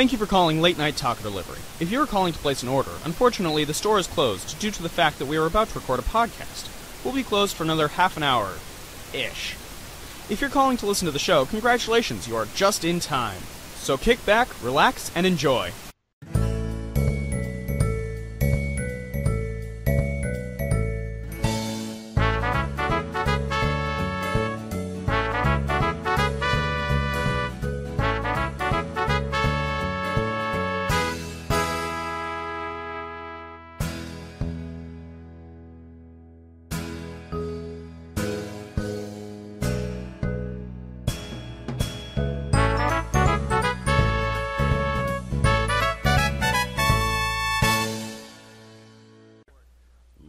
Thank you for calling Late Night Taco Delivery. If you are calling to place an order, unfortunately the store is closed due to the fact that we are about to record a podcast. We'll be closed for another half an hour-ish. If you're calling to listen to the show, congratulations, you are just in time. So kick back, relax, and enjoy.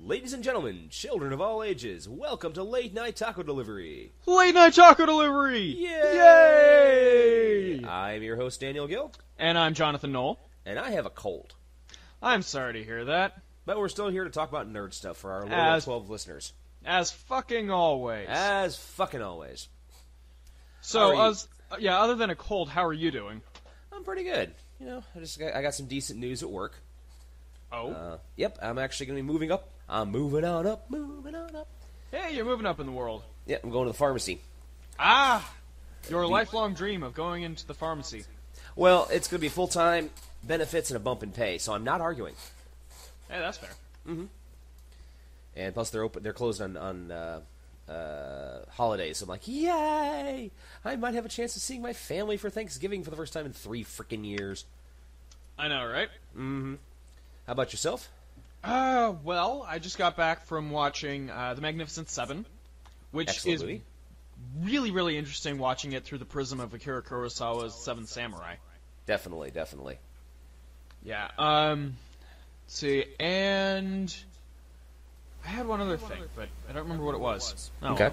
Ladies and gentlemen, children of all ages, welcome to Late Night Taco Delivery. Late Night Taco Delivery! Yay! Yay! I'm your host, Daniel Gill. And I'm Jonathan Knoll. And I have a cold. I'm sorry to hear that. But we're still here to talk about nerd stuff for our loyal 12 listeners. As fucking always. As fucking always. So, other than a cold, how are you doing? I'm pretty good. You know, I got some decent news at work. Oh? Yep, I'm actually going to be moving up. I'm moving on up, moving on up. Hey, you're moving up in the world. Yep, I'm going to the pharmacy. Ah! Your lifelong dream of going into the pharmacy. Well, it's going to be full-time, benefits, and a bump in pay, so I'm not arguing. Hey, that's fair. Mm-hmm. And plus, they're closed on holidays, so I'm like, yay! I might have a chance of seeing my family for Thanksgiving for the first time in 3 freaking years. I know, right? Mm-hmm. How about yourself? Well, I just got back from watching The Magnificent Seven, which Excellent is movie. really, really interesting watching it through the prism of Akira Kurosawa's Seven Samurai. Definitely, definitely. Yeah, let's see, and I had one other thing, but I don't remember what it was. Oh, Okay.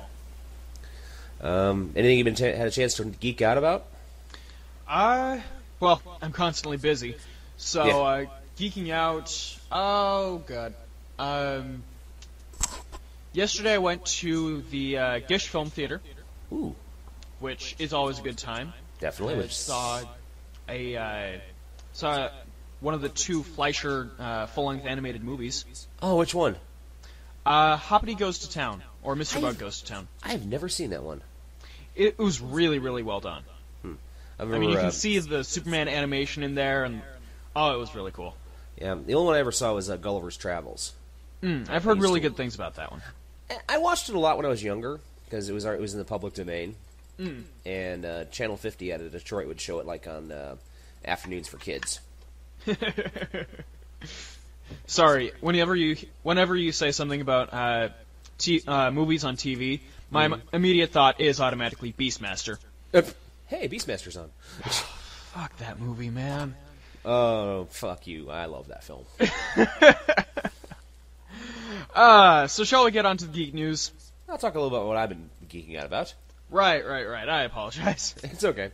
Anything you've had a chance to geek out about? Well, I'm constantly busy, so, Yeah. Geeking out, oh god. Yesterday I went to the Gish Film Theater, Ooh, which is always a good time. definitely. I saw one of the 2 Fleischer full-length animated movies. Oh, which one? Hoppity Goes to Town, or Mr. Bug Goes to Town. I've never seen that one. It was really, really well done. I I mean, you can see the Superman animation in there, and it was really cool. Yeah, the only one I ever saw was Gulliver's Travels. I've heard really good things about that one. I watched it a lot when I was younger because it was in the public domain, and Channel 50 out of Detroit would show it like on afternoons for kids. Sorry, whenever you say something about movies on TV, my immediate thought is automatically Beastmaster. Hey, Beastmaster's on. Fuck that movie, man. Oh, fuck you. I love that film. So shall we get on to the geek news? I'll talk a little about what I've been geeking out about. Right. I apologize. It's okay.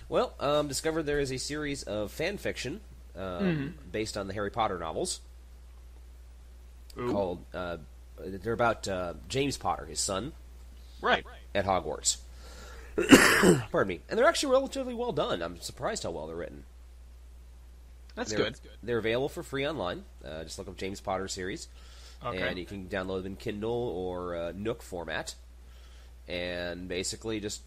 Well, discovered there is a series of fan fiction based on the Harry Potter novels. Ooh. Called, they're about James Potter, his son. Right. At Hogwarts. Pardon me. And they're actually relatively well done. I'm surprised how well they're written. That's good. They're available for free online. Just look up James Potter series. Okay. And you can download them in Kindle or Nook format. And basically there's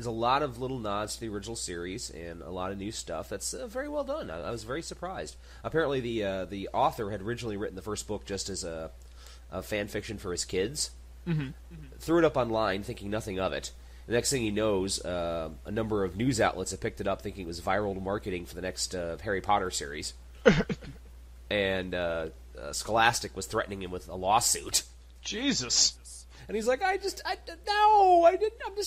a lot of little nods to the original series and a lot of new stuff. That's very well done. I was very surprised. Apparently the author had originally written the first book just as a fan fiction for his kids. Mm-hmm. Threw it up online thinking nothing of it. The next thing he knows, a number of news outlets have picked it up thinking it was viral marketing for the next Harry Potter series. And Scholastic was threatening him with a lawsuit. Jesus. And he's like, I'm just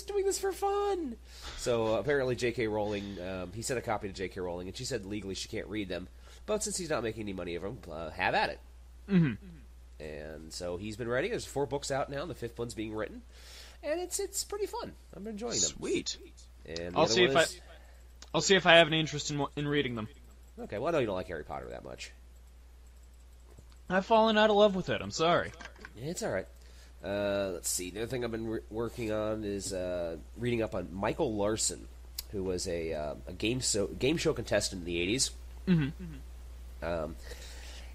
doing this for fun. So apparently J.K. Rowling, he sent a copy to J.K. Rowling, and she said legally she can't read them. But since he's not making any money of them, have at it. Mm-hmm. And so he's been writing. There's 4 books out now, and the 5th one's being written. And it's pretty fun. I'm enjoying them. Sweet. And I'll see if I have any interest in reading them. Okay, well, I know you don't like Harry Potter that much. I've fallen out of love with it. I'm sorry. It's all right. Let's see. The other thing I've been working on is reading up on Michael Larson, who was a game show contestant in the 80s.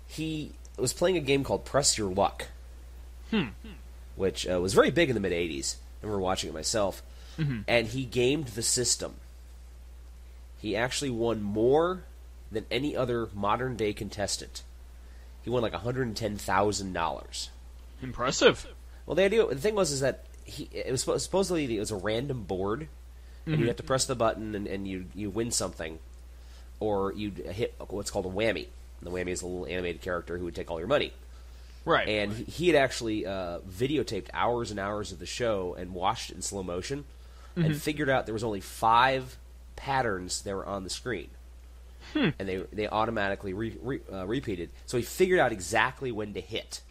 He was playing a game called Press Your Luck, which was very big in the mid-'80s. I remember watching it myself. And he gamed the system. He actually won more than any other modern-day contestant. He won like $110,000. Impressive. Well, the thing was that it was supposedly it was a random board, and you have to press the button and you win something, or you hit what's called a whammy. And the whammy is a little animated character who would take all your money. Right. And he had actually videotaped hours and hours of the show and watched it in slow motion, and figured out there was only 5 patterns that were on the screen. And they automatically repeated. So he figured out exactly when to hit.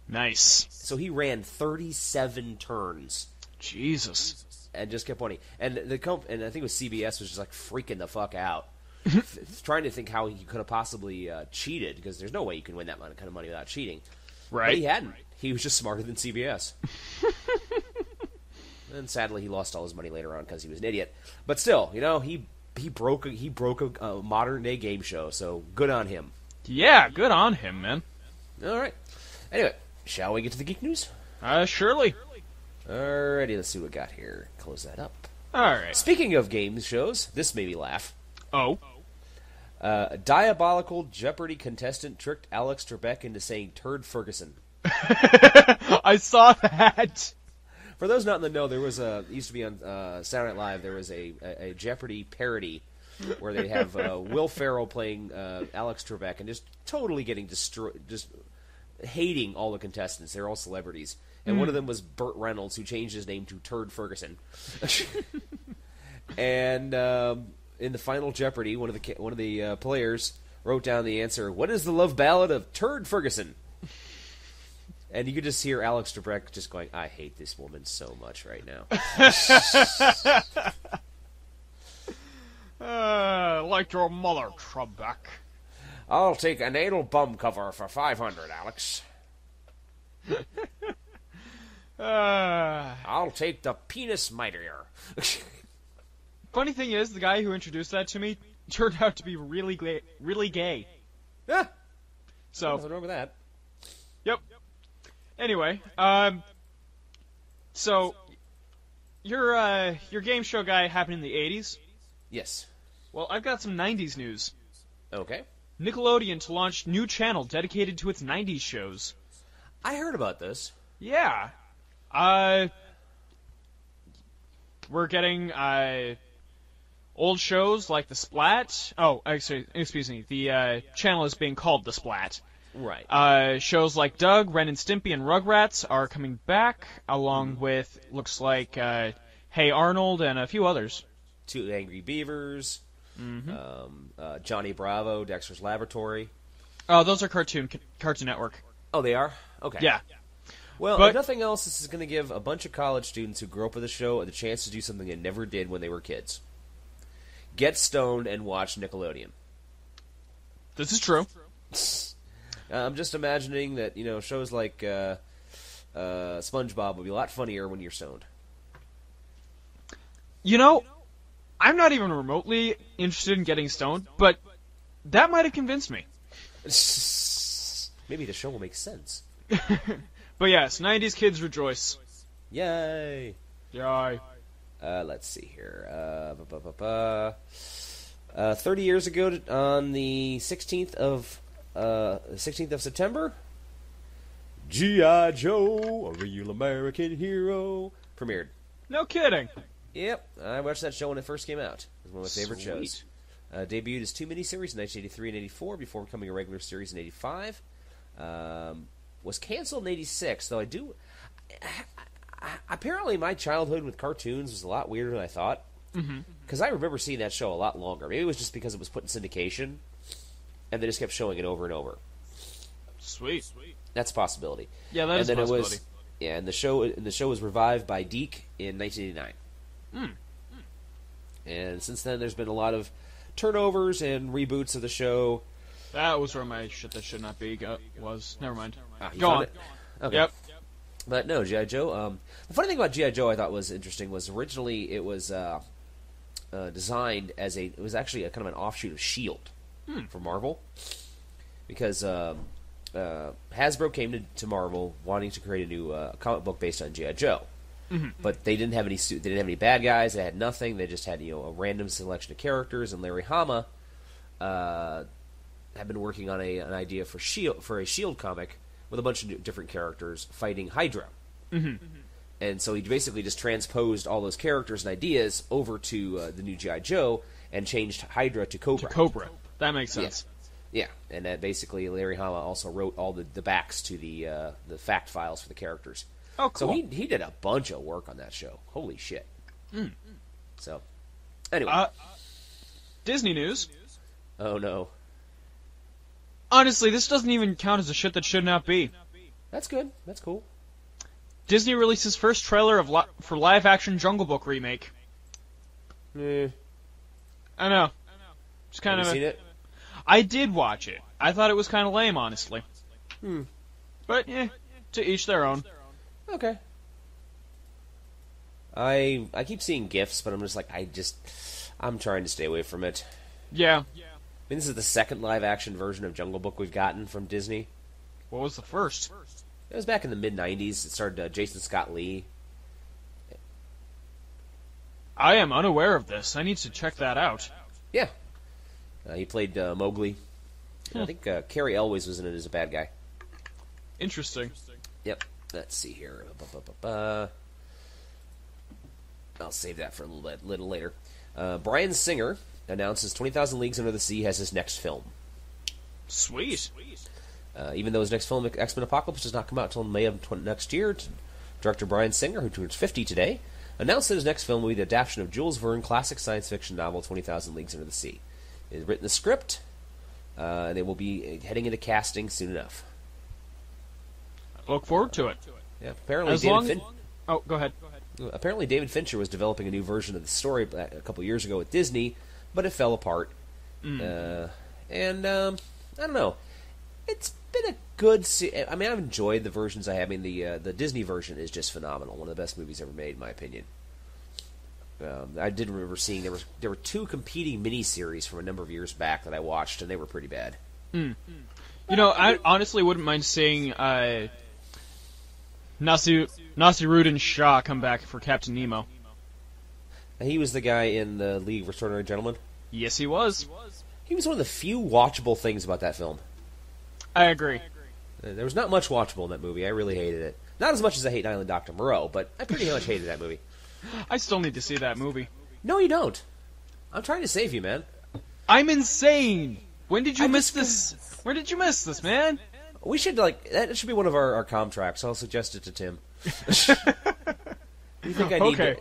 Nice. So he ran 37 turns. Jesus. And just kept winning. And and I think it was CBS was just like freaking the fuck out. Trying to think how he could have possibly cheated, because there's no way you can win that kind of money without cheating. Right. But he hadn't. He was just smarter than CBS. And sadly, he lost all his money later on because he was an idiot. But still, he broke a modern day game show. So good on him. Yeah, good on him, man. All right. Anyway, shall we get to the geek news? Surely. Alrighty, let's see what we got here. Close that up. All right. Speaking of game shows, this made me laugh. Oh. Diabolical Jeopardy contestant tricked Alex Trebek into saying "Turd Ferguson." I saw that. For those not in the know, there was used to be on Saturday Night Live. There was a Jeopardy parody where they have Will Ferrell playing Alex Trebek and just totally getting destroyed, just hating all the contestants. They're all celebrities, and one of them was Burt Reynolds, who changed his name to Turd Ferguson. And in the final Jeopardy, one of the players wrote down the answer: "What is the love ballad of Turd Ferguson?" And you could just hear Alex Trebek just going, "I hate this woman so much right now." Like your mother, Trebek. I'll take an anal bum cover for $500, Alex. I'll take the penis mitre. Funny thing is, the guy who introduced that to me turned out to be really gay. Yeah. So nothing wrong with that. Yep. Anyway, so your game show guy happened in the 80s? Yes. Well, I've got some 90s news. Okay. Nickelodeon to launch new channel dedicated to its 90s shows. I heard about this. Yeah. We're getting old shows like The Splat. Oh, actually, excuse me. The channel is being called The Splat. Right. Shows like Doug, Ren and Stimpy, and Rugrats are coming back, along with, looks like, Hey Arnold and a few others. 2 Angry Beavers, Johnny Bravo, Dexter's Laboratory. Oh, those are Cartoon Network. Oh, they are? Okay. Yeah. Well, But- if nothing else, this is going to give a bunch of college students who grew up with the show the chance to do something they never did when they were kids. Get stoned and watch Nickelodeon. This is true. I'm just imagining that, shows like SpongeBob would be a lot funnier when you're stoned. I'm not even remotely interested in getting stoned, but that might have convinced me. Maybe the show will make sense. But yes, 90s kids rejoice. Yay! Yay. Let's see here. 30 years ago, on the 16th of September, G.I. Joe, a real American hero, premiered. No kidding. Yep, I watched that show when it first came out. It was one of my favorite Sweet. shows. Debuted as 2 miniseries in 1983 and 84 before becoming a regular series in 85. Was canceled in 86, though apparently my childhood with cartoons was a lot weirder than I thought. Because I remember seeing that show a lot longer. Maybe it was just because it was put in syndication, and they just kept showing it over and over. Sweet. That's a possibility. Yeah, that is a possibility. And the show was revived by Deke in 1989. And since then, there's been a lot of turnovers and reboots of the show. That was where my shit that should not be was. Never mind. You Go found on. it? Okay. Yep. But no, G.I. Joe. The funny thing about G.I. Joe I thought was interesting was originally it was designed as it was actually a kind of an offshoot of Shield for Marvel, because Hasbro came to Marvel wanting to create a new comic book based on G.I. Joe. But they didn't have any bad guys. They had nothing. They just had a random selection of characters. And Larry Hama had been working on an idea for a Shield comic with a bunch of different characters fighting Hydra. And so he basically just transposed all those characters and ideas over to the new G.I. Joe and changed Hydra to Cobra. That makes sense. Yeah, and that basically Larry Hama also wrote all the backs to the fact files for the characters. Oh, cool. So he did a bunch of work on that show. Holy shit. So, anyway. Disney news. Oh, no. Honestly, this doesn't even count as a shit that should not be. That's good. That's cool. Disney releases first trailer for live-action Jungle Book remake. I know. Just kind Have of. you seen it? I did watch it. I thought it was kind of lame, honestly. But, to each their own. Okay. I keep seeing GIFs, but I'm just like, I'm trying to stay away from it. Yeah. I mean, this is the second live-action version of Jungle Book we've gotten from Disney. What was the first? It was back in the mid-'90s. It starred Jason Scott Lee. I am unaware of this. I need to check that out. Yeah. He played Mowgli. I think Cary Elwes was in it as a bad guy. Interesting. Yep. Let's see here. I'll save that for a little later. Bryan Singer announces 20,000 Leagues Under the Sea has his next film. Sweet. Even though his next film, X-Men Apocalypse, does not come out until May of next year, director Bryan Singer, who turns 50 today, announced that his next film will be the adaptation of Jules Verne's classic science fiction novel 20,000 Leagues Under the Sea. He has written the script, and they will be heading into casting soon enough. Look forward to it. Yeah, apparently Oh, go ahead. Apparently David Fincher was developing a new version of the story a couple years ago at Disney, but it fell apart. I don't know. It's been a good... I mean, I've enjoyed the versions I have. I mean, the Disney version is just phenomenal. One of the best movies ever made, in my opinion. I did remember seeing... There were two competing miniseries from a number of years back that I watched, and they were pretty bad. I honestly wouldn't mind seeing Nasiruddin Shah come back for Captain Nemo. He was the guy in the League of Extraordinary Gentlemen? Yes, he was. He was one of the few watchable things about that film. I agree. There was not much watchable in that movie. I really hated it. Not as much as I hate Island Dr. Moreau, but I pretty much hated that movie. I still need to see that movie. No, you don't. I'm trying to save you, man. I'm insane! When did you miss this? Where did you miss this, man? We should, that should be one of our com tracks. I'll suggest it to Tim. You think I need... Okay.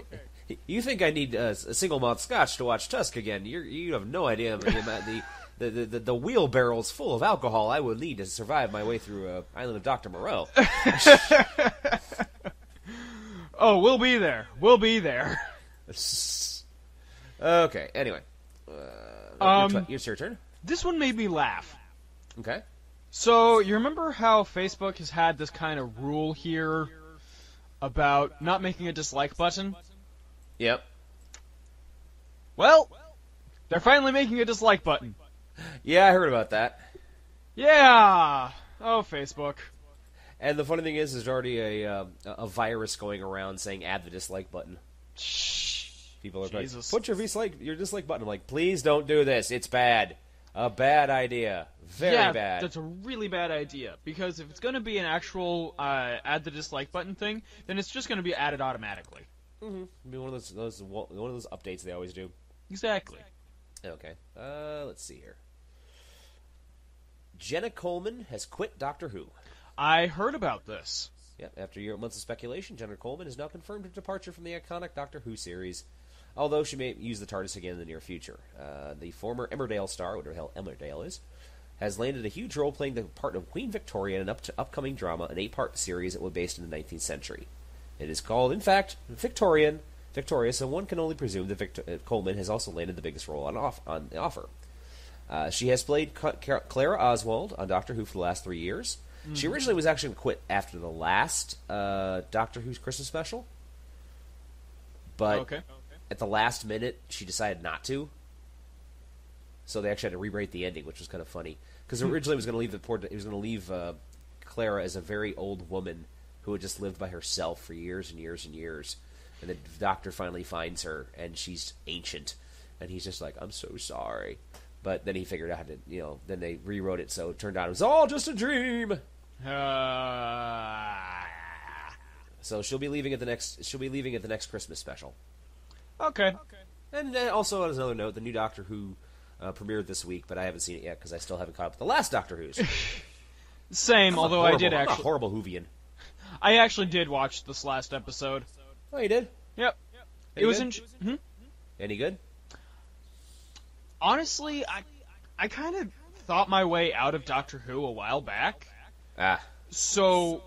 You think I need a single malt scotch to watch Tusk again? You have no idea about the wheelbarrows full of alcohol I would need to survive my way through Island of Dr. Moreau. Oh, we'll be there. We'll be there. Okay, anyway. It's your turn. This one made me laugh. Okay. So, you remember how Facebook has had this kind of rule here about not making a dislike button? Yep. Well, they're finally making a dislike button. Yeah, I heard about that. Yeah! Oh, Facebook. And the funny thing is, there's already a virus going around saying add the dislike button. Shh. People are like, Jesus. put your dislike button. I'm like, please don't do this. It's bad. A bad idea. Very bad. That's a really bad idea. Because if it's going to be an actual add the dislike button thing, then it's just going to be added automatically. Mm-hmm. It'll be one of those updates they always do. Exactly. Okay. Let's see here. Jenna Coleman has quit Doctor Who. I heard about this. Yep. After months of speculation, Jenna Coleman has now confirmed her departure from the iconic Doctor Who series, although she may use the TARDIS again in the near future. The former Emmerdale star, whatever the hell Emmerdale is, has landed a huge role playing the part of Queen Victoria in an upcoming drama, an 8-part series that was based in the 19th century. It is called, in fact, Victoria, so one can only presume that Coleman has also landed the biggest role on the offer. She has played Clara Oswald on Doctor Who for the last 3 years. Mm-hmm. She originally was actually going to quit after the last Doctor Who's Christmas special. But, okay. at the last minute, she decided not to. So they actually had to rewrite the ending, which was kind of funny. Because originally it was going to leave Clara as a very old woman who had just lived by herself for years and years and years. And the doctor finally finds her, and she's ancient. And he's just like, I'm so sorry. But then he figured out how to, then they rewrote it, so it turned out it was all just a dream. So she'll be leaving at the next Christmas special. Okay. And also, as another note, the new Doctor Who premiered this week, but I haven't seen it yet because I still haven't caught up with the last Doctor Who's. Same, although I did I'm actually. a horrible Whovian. I actually did watch this last episode. Oh, you did? Yep. Any it was good? Any good? Honestly, I kind of thought my way out of Doctor Who a while back. So,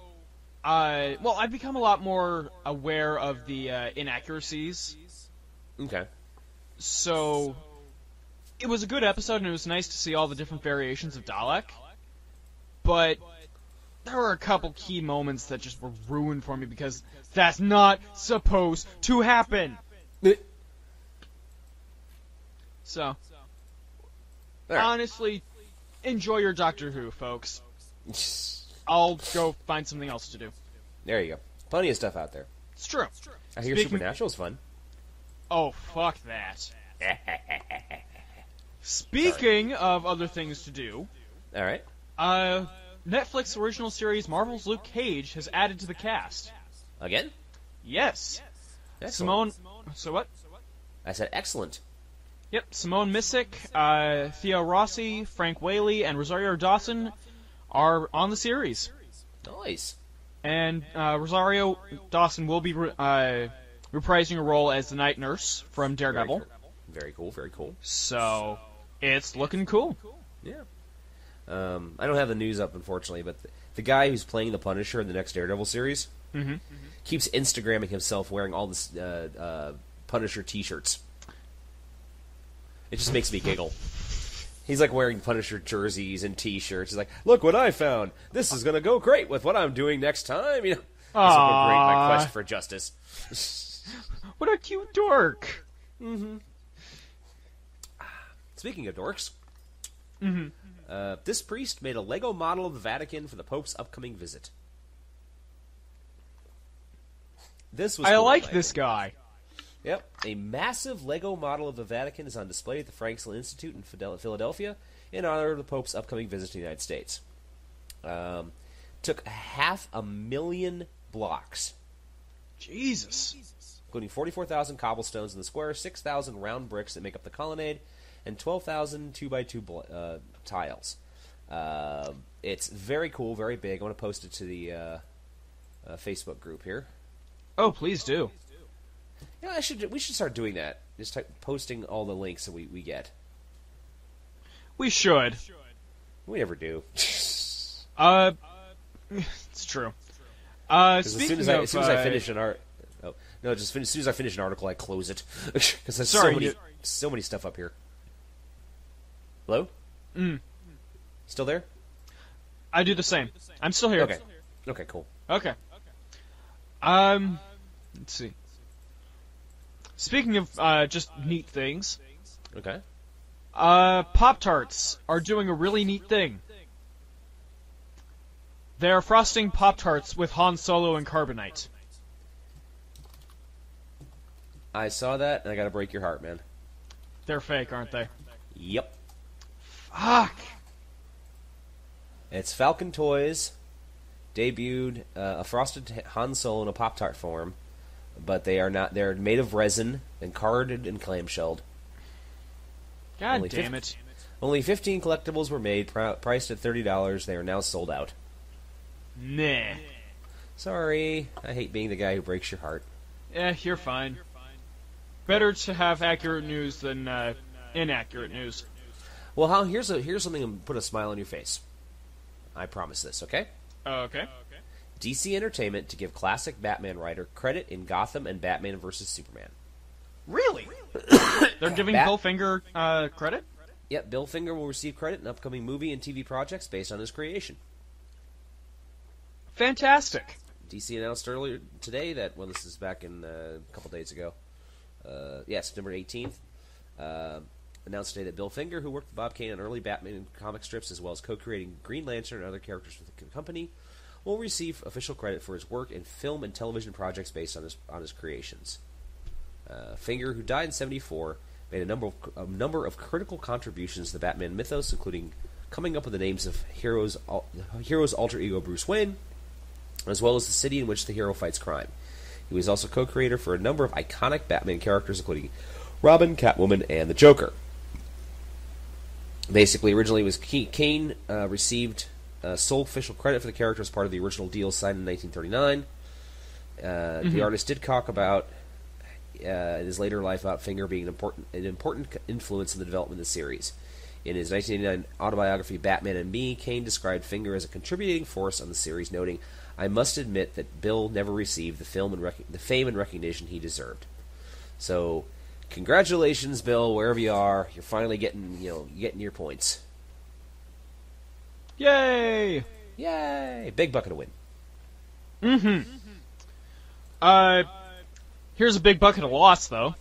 I've become a lot more aware of the inaccuracies. Okay. So, it was a good episode, and it was nice to see all the different variations of Dalek. But there were a couple key moments that just were ruined for me because that's not supposed to happen. So, right. Honestly, enjoy your Doctor Who, folks. I'll go find something else to do. There you go. Plenty of stuff out there. It's true. I hear Supernatural's fun. Oh, fuck that. Speaking of other things to do... All right. Netflix original series Marvel's Luke Cage has added to the cast. Again? Yes. Excellent. So what? I said excellent. Yep, Simone Missick, Theo Rossi, Frank Whaley, and Rosario Dawson are on the series. Nice. And Rosario Dawson will be reprising a role as the night nurse from Daredevil. Very cool, very cool. So, it's looking cool. Yeah. I don't have the news up, unfortunately, but the guy who's playing the Punisher in the next Daredevil series keeps Instagramming himself wearing all this Punisher t-shirts. It just makes me giggle. He's like wearing Punisher jerseys and t-shirts. He's like, look what I found. This is going to go great with what I'm doing next time. This will go great, my quest for justice. What a cute dork. Mm-hmm. Speaking of dorks, this priest made a Lego model of the Vatican for the Pope's upcoming visit. This was I like this guy. Yep. A massive Lego model of the Vatican is on display at the Franklin Institute in Philadelphia in honor of the Pope's upcoming visit to the United States. Took 500,000 blocks. Jesus. Including 44,000 cobblestones in the square, 6,000 round bricks that make up the colonnade, and 12,000 2x2 tiles. It's very cool, very big. I want to post it to the Facebook group here. Oh, please do. Yeah, we should start doing that. Just posting all the links that we get. We should. We never do. It's true. As soon as I finish an as soon as I finish an article, I close it because there's so many stuff up here. Hello? Still there? I do the same. I'm still here. Okay. Okay, cool. Okay. Let's see. Speaking of just neat things. Okay. Pop-Tarts are doing a really neat thing. They're frosting Pop-Tarts with Han Solo and carbonite. I saw that, and I gotta break your heart, man. They're fake, aren't they? Yep. Fuck! It's Falcon Toys debuted a frosted Han Solo in a Pop-Tart form, but they are not. They're made of resin and carded and clamshelled. God damn it. Only 15 collectibles were made, priced at $30. They are now sold out. Nah. Sorry. I hate being the guy who breaks your heart. You're fine. Better to have accurate news than inaccurate news. Well, here's something to put a smile on your face. I promise this, okay? Okay. DC Entertainment to give classic Batman writer credit in Gotham and Batman vs. Superman. Really? They're giving Bill Finger credit? Yep, Bill Finger will receive credit in upcoming movie and TV projects based on his creation. Fantastic. DC announced earlier today that, well, this is back in a couple days ago, September 18th. Announced today that Bill Finger, who worked with Bob Kane on early Batman comic strips as well as co-creating Green Lantern and other characters for the company, will receive official credit for his work in film and television projects based on his creations. Finger, who died in '74, made a number of critical contributions to the Batman mythos, including coming up with the names of hero's alter ego Bruce Wayne, as well as the city in which the hero fights crime. He was also co-creator for a number of iconic Batman characters, including Robin, Catwoman, and the Joker. Basically, originally it was Kane received sole official credit for the character as part of the original deal signed in 1939. The artist did talk about in his later life about Finger being an important influence in the development of the series. In his 1989 autobiography, Batman and Me, Kane described Finger as a contributing force on the series, noting, "I must admit that Bill never received the fame and recognition he deserved." So, congratulations, Bill, wherever you are. You're finally getting your points. Yay! Yay! Big bucket of win. Mm-hmm. Here's a big bucket of loss, though.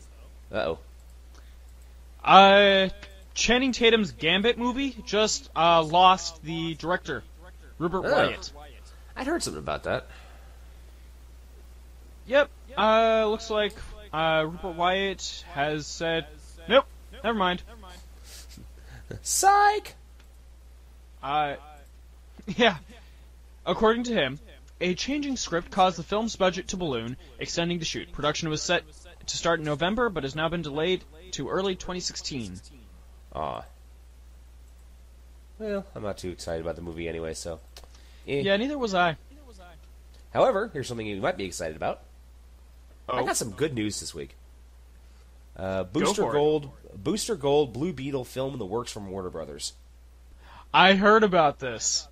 Uh-oh. Channing Tatum's Gambit movie just lost the director, Rupert Wyatt. I'd heard something about that. Yep. Looks like Rupert Wyatt has said, nope, never mind. Psych! Yeah. According to him, a changing script caused the film's budget to balloon, extending the shoot. Production was set to start in November, but has now been delayed to early 2016. Aw. Well, I'm not too excited about the movie anyway, so... Yeah, neither was I. However, here's something you might be excited about. Oh. I got some good news this week. Booster Gold Blue Beetle film in the works from Warner Brothers. I heard about this.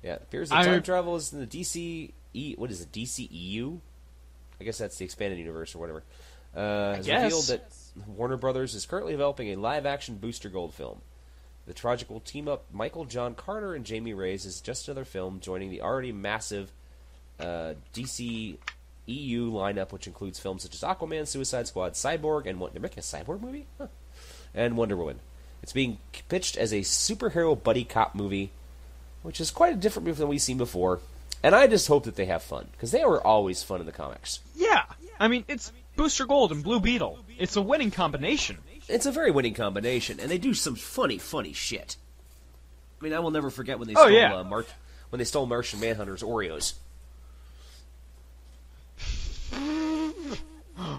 Yeah, it appears that time travel is in the DCEU? I guess that's the expanded universe or whatever. Has revealed that Warner Brothers is currently developing a live-action Booster Gold film. The project will team up Michael John Carter and Jamie Reyes as just another film, joining the already massive DCEU lineup, which includes films such as Aquaman, Suicide Squad, Cyborg, and they're making a Cyborg movie? Huh. And Wonder Woman. It's being pitched as a superhero buddy cop movie, which is quite a different movie than we've seen before. And I just hope that they have fun, because they were always fun in the comics. Yeah, I mean, it's Booster Gold and Blue Beetle. It's a winning combination. It's a very winning combination, and they do some funny shit. I mean, I will never forget when they stole Martian Manhunter's Oreos.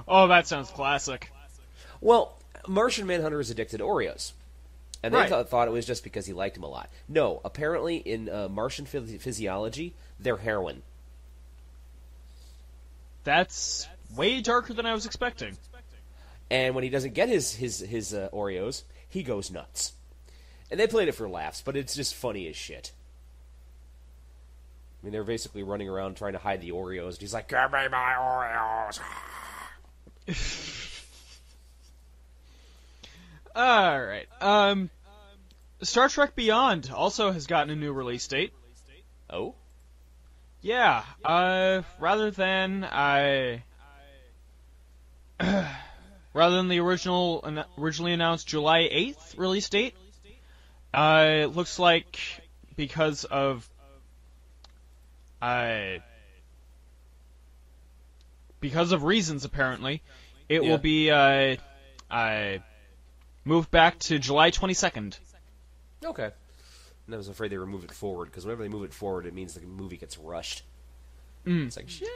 Oh, that sounds classic. Well, Martian Manhunter is addicted to Oreos. And they thought it was just because he liked him a lot. No, apparently in Martian physiology, they're heroin. That's way darker than I was expecting. And when he doesn't get his Oreos, he goes nuts. And they played it for laughs, but it's just funny as shit. I mean, they're basically running around trying to hide the Oreos, and he's like, "Give me my Oreos!" Alright, Star Trek Beyond also has gotten a new release date. Oh? Yeah, rather than the originally announced July 8th release date, it looks like because of reasons apparently, it will be moved back to July 22nd. Okay. And I was afraid they were moving it forward, because whenever they move it forward, it means the movie gets rushed. It's like, shit!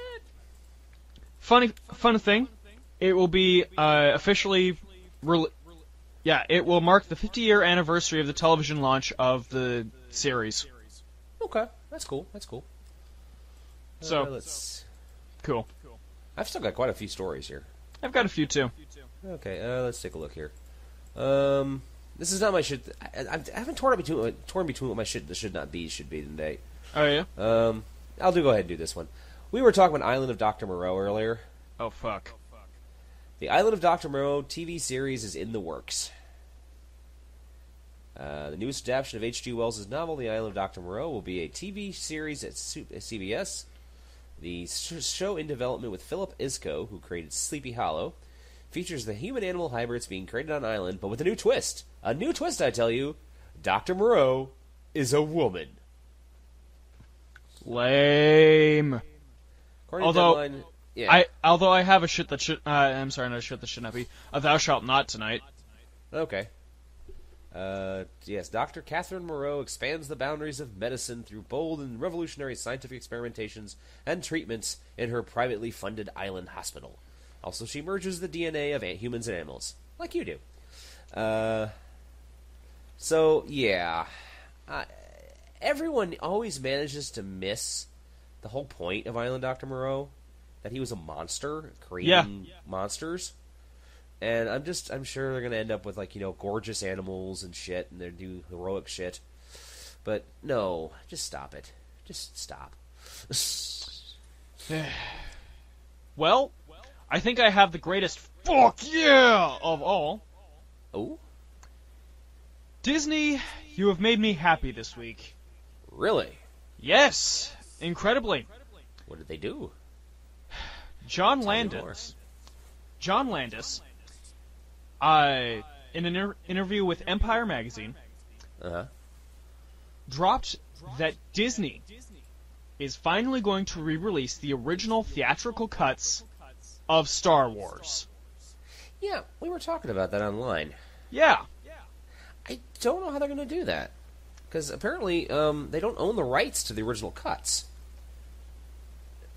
Fun thing, it will be officially... it will mark the 50-year anniversary of the television launch of the series. Okay, that's cool. So, cool. I've still got quite a few stories here. I've got a few, too. Okay, let's take a look here. This is not my shit. I haven't torn between what my shit that should not be should be today. Oh, yeah? I'll go ahead and do this one. We were talking about Island of Dr. Moreau earlier. Oh, fuck. The Island of Dr. Moreau TV series is in the works. The newest adaptation of H.G. Wells' novel, The Island of Dr. Moreau, will be a TV series at CBS. The show in development with Philip Isco, who created Sleepy Hollow, features the human-animal hybrids being created on an island, but with a new twist. A new twist, I tell you. Dr. Moreau is a woman. Lame. Although I have a shit that should. I'm sorry, not a shit that should not be. A thou shalt not tonight. Okay. Yes, Dr. Catherine Moreau expands the boundaries of medicine through bold and revolutionary scientific experimentations and treatments in her privately funded island hospital. Also, she merges the DNA of humans and animals, like you do. Everyone always manages to miss the whole point of Island Dr. Moreau, that he was a monster creating monsters. And I'm sure they're going to end up with, gorgeous animals and shit, and they do heroic shit. But no, just stop it. Just stop. Well, I think I have the greatest fuck yeah of all. Oh? Disney, you have made me happy this week. Really? Yes, incredibly. What did they do? John Landis, in an interview with Empire Magazine, dropped that Disney is finally going to re-release the original theatrical cuts of Star Wars. Yeah, we were talking about that online. Yeah. I don't know how they're going to do that. Because apparently they don't own the rights to the original cuts.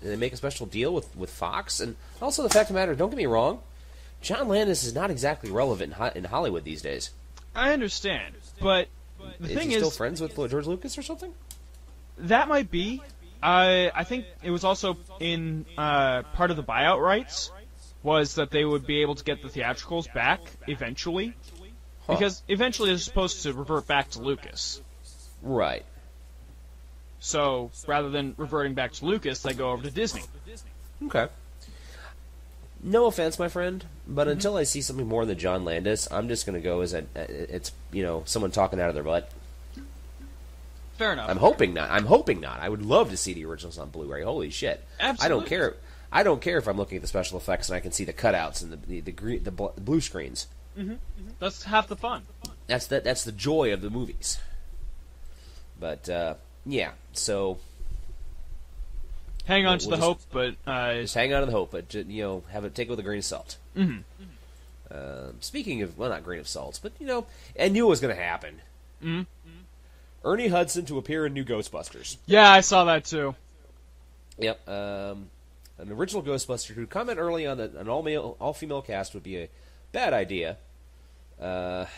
They make a special deal with Fox. And also the fact of the matter, don't get me wrong, John Landis is not exactly relevant in Hollywood these days. I understand, but the thing is... Is he still friends with George Lucas or something? That might be. I think it was also in part of the buyout rights, was that they would be able to get the theatricals back eventually. Huh. Because eventually they're supposed to revert back to Lucas. Right. So, rather than reverting back to Lucas, they go over to Disney. Okay. No offense, my friend, but until I see something more than John Landis, I'm just going to go as it's someone talking out of their butt. Fair enough. I'm hoping not. I would love to see the originals on Blu-ray. Holy shit! Absolutely. I don't care if I'm looking at the special effects and I can see the cutouts and the blue screens. Mm-hmm. That's half the fun. That's the joy of the movies. But yeah, so. Hang on to the hope, but... just hang on to the hope, but, have it take it with a grain of salt. Mm-hmm. Speaking of, well, not grain of salt, but, I knew it was going to happen. Mm-hmm. Ernie Hudson to appear in new Ghostbusters. Yeah, I saw that, too. Yep. An original Ghostbuster who comment early on that an all-female cast would be a bad idea, was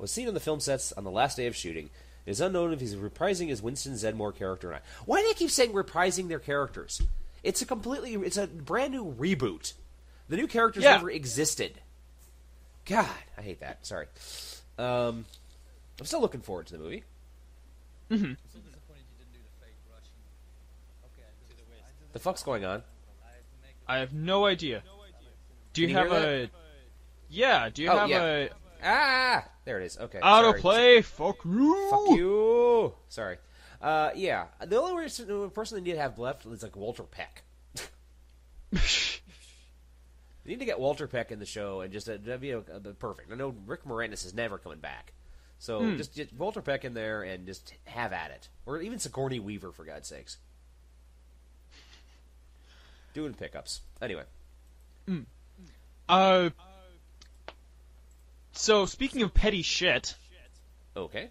seen on the film sets on the last day of shooting. It is unknown if he's reprising his Winston Zedmore character or not. Why do they keep saying reprising their characters? It's a brand new reboot. The new characters never existed. God, I hate that. Sorry. I'm still looking forward to the movie. Mm-hmm. The fuck's going on? I have no idea. Do you have a... a... Yeah, do you have a... Ah! There it is. Okay. Autoplay! Fuck you! Fuck you! Sorry. Yeah. The only person they need to have left is, Walter Peck. They need to get Walter Peck in the show and just... that'd be perfect. I know Rick Moranis is never coming back. So just get Walter Peck in there and just have at it. Or even Sigourney Weaver, for God's sakes. Doing pickups. Anyway. So, speaking of petty shit... Okay.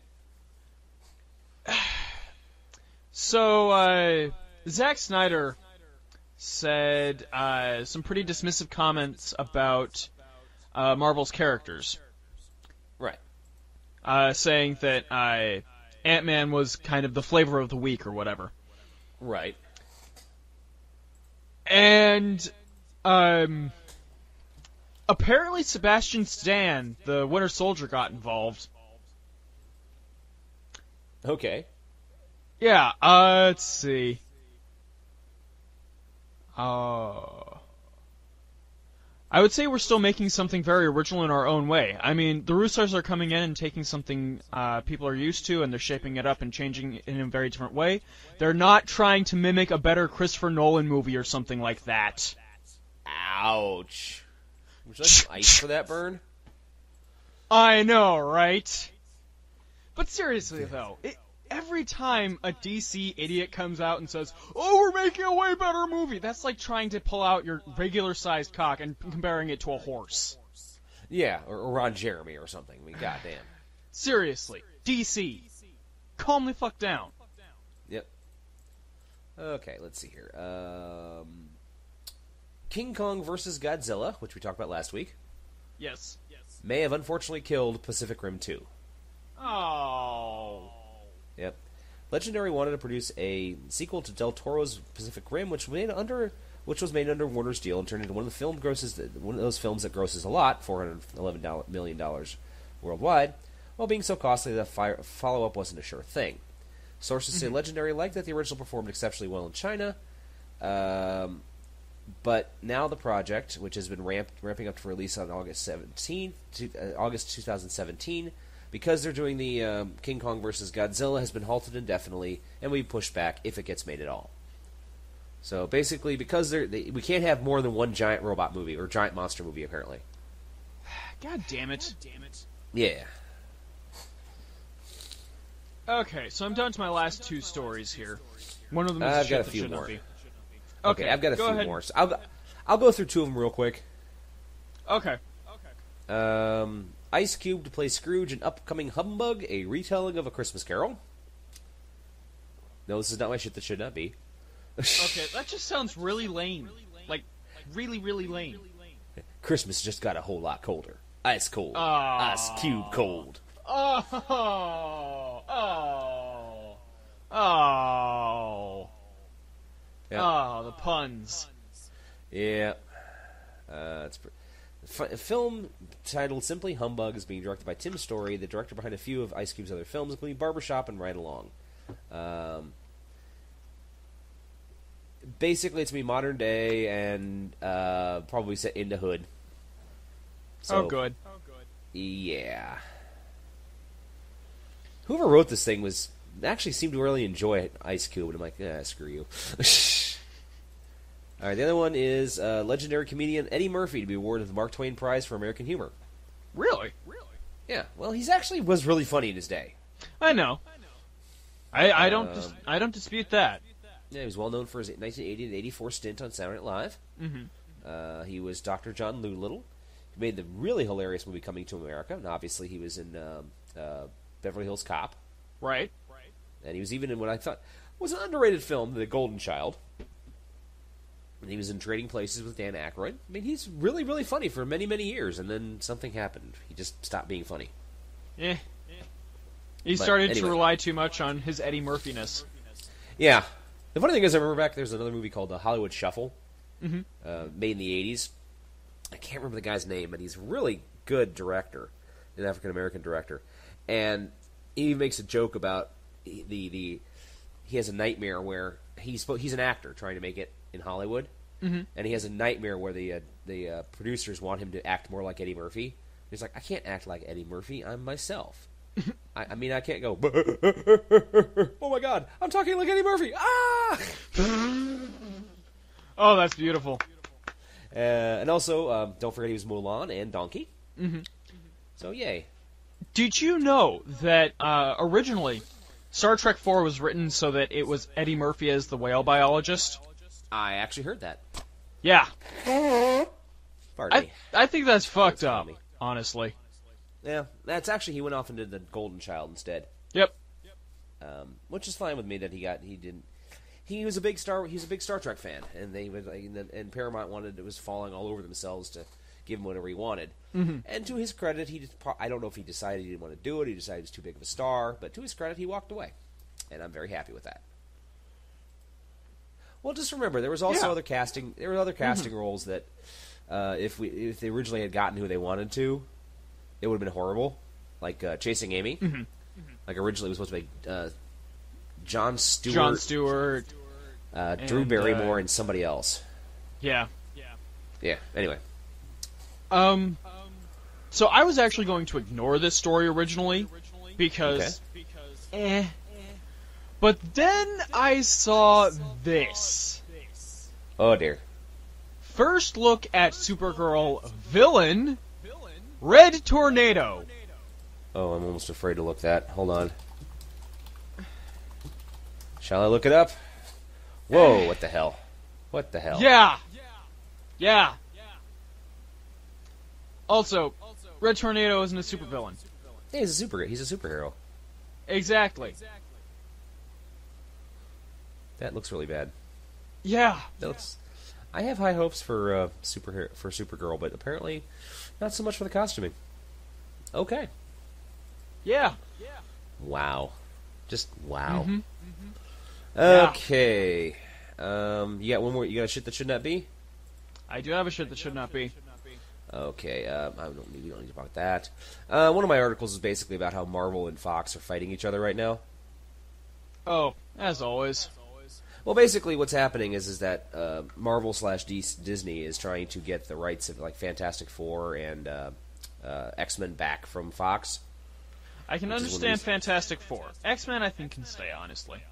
So, Zack Snyder said some pretty dismissive comments about Marvel's characters. Right. Saying that Ant-Man was kind of the flavor of the week or whatever. Right. And, apparently Sebastian Stan, the Winter Soldier, got involved. Okay. Yeah, let's see. I would say we're still making something very original in our own way. I mean, the Russos are coming in and taking something people are used to, and they're shaping it up and changing it in a very different way. They're not trying to mimic a better Christopher Nolan movie or something like that. Ouch. Would you like some ice for that burn? I know, right? But seriously, though, every time a DC idiot comes out and says, "Oh, we're making a way better movie," that's like trying to pull out your regular-sized cock and comparing it to a horse. Yeah, or Ron Jeremy or something. I mean, goddamn. Seriously, DC, calm the fuck down. Yep. Okay, let's see here. King Kong vs. Godzilla, which we talked about last week, Yes. may have unfortunately killed Pacific Rim 2. Oh. Yep. Legendary wanted to produce a sequel to Del Toro's Pacific Rim, which was made under Warner's deal and turned into one of those films that grosses a lot, $411 million worldwide, while being so costly that follow-up wasn't a sure thing. Sources say Legendary liked that the original performed exceptionally well in China, but now the project, which has been ramping up for release on August 2017, because they're doing the King Kong vs. Godzilla, has been halted indefinitely and will be pushed back if it gets made at all. So basically, because we can't have more than one giant robot movie or giant monster movie, apparently. God damn it. Yeah. Okay, so I'm down to my last two stories here. One of them is I've got a shit few that should more. not be. Okay, I've got a few ahead. more. So I'll go through two of them real quick. Okay. Ice Cube to play Scrooge in upcoming Humbug, a retelling of A Christmas Carol. No, this is not my shit that should not be. Okay, that just sounds really lame. Like, really, really lame. Christmas just got a whole lot colder. Ice cold. Oh. Ice Cube cold. Oh. Yep. Oh, the puns. Yeah. It's a film titled simply Humbug is being directed by Tim Story, the director behind a few of Ice Cube's other films, including Barbershop and Ride Along. Basically, it's going to be modern day and probably set in the hood. So, good. Yeah. Whoever wrote this thing actually seemed to really enjoy Ice Cube, and I'm like, screw you. All right, the other one is legendary comedian Eddie Murphy to be awarded the Mark Twain Prize for American Humor. Really? Yeah, well, he's actually was really funny in his day. I know. I don't dispute that. Yeah, he was well known for his 1980 and 84 stint on Saturday Night Live. Mm-hmm. He was Dr. John Dolittle. He made the really hilarious movie Coming to America, and obviously he was in Beverly Hills Cop. Right. And he was even in what I thought was an underrated film, The Golden Child. And he was in Trading Places with Dan Aykroyd. I mean, he's really, really funny for many, many years, and then something happened. He just stopped being funny. Yeah. He started to rely too much on his Eddie Murphy-ness. Yeah. The funny thing is, I remember back there's another movie called The Hollywood Shuffle, Mm-hmm. made in the 80s. I can't remember the guy's name, but he's a really good director, an African-American director. And he makes a joke about he has a nightmare where he's an actor trying to make it in Hollywood, and he has a nightmare where the producers want him to act more like Eddie Murphy. He's like, I can't act like Eddie Murphy. I'm myself. I mean, I can't go, oh my God, I'm talking like Eddie Murphy. Ah! Oh, that's beautiful. And also, don't forget he was Mulan and Donkey. Mm-hmm. So, yay. Did you know that originally Star Trek IV was written so that it was Eddie Murphy as the whale biologist? I actually heard that. Yeah. Pardon me. I think that's fucked up, honestly. Yeah, that's actually, he went off and did The Golden Child instead. Yep. Which is fine with me that he was a big Star Trek fan, and and Paramount was falling all over themselves to give him whatever he wanted. Mm-hmm. And to his credit, I don't know if he decided he didn't want to do it, he decided he was too big of a star, but to his credit, he walked away. And I'm very happy with that. Well, just remember, there was also other casting roles that if they originally had gotten who they wanted to, it would have been horrible. Like Chasing Amy. Mm-hmm. Like originally it was supposed to be Jon Stewart. Drew Barrymore, and somebody else. Yeah. Yeah, anyway. So I was actually going to ignore this story originally, because... But then I saw this. Oh, dear. First look at Supergirl villain, Red Tornado. Oh, I'm almost afraid to look that. Hold on. Shall I look it up? Whoa, what the hell? What the hell? Yeah. Also, Red Tornado isn't a supervillain. Yeah, he's a superhero. Exactly. That looks really bad. Yeah. I have high hopes for Supergirl, but apparently not so much for the costuming. Okay. Yeah. Wow. Just wow. Mm-hmm. Okay. You got one more. You got a shit that should not be? I do have a shit that should not be. Okay. We don't need to talk about that. One of my articles is basically about how Marvel and Fox are fighting each other right now. Oh, as always. Well, basically, what's happening is that Marvel/Disney is trying to get the rights of like Fantastic Four and X-Men back from Fox. I can understand Fantastic Four. X-Men, I think, can stay, honestly.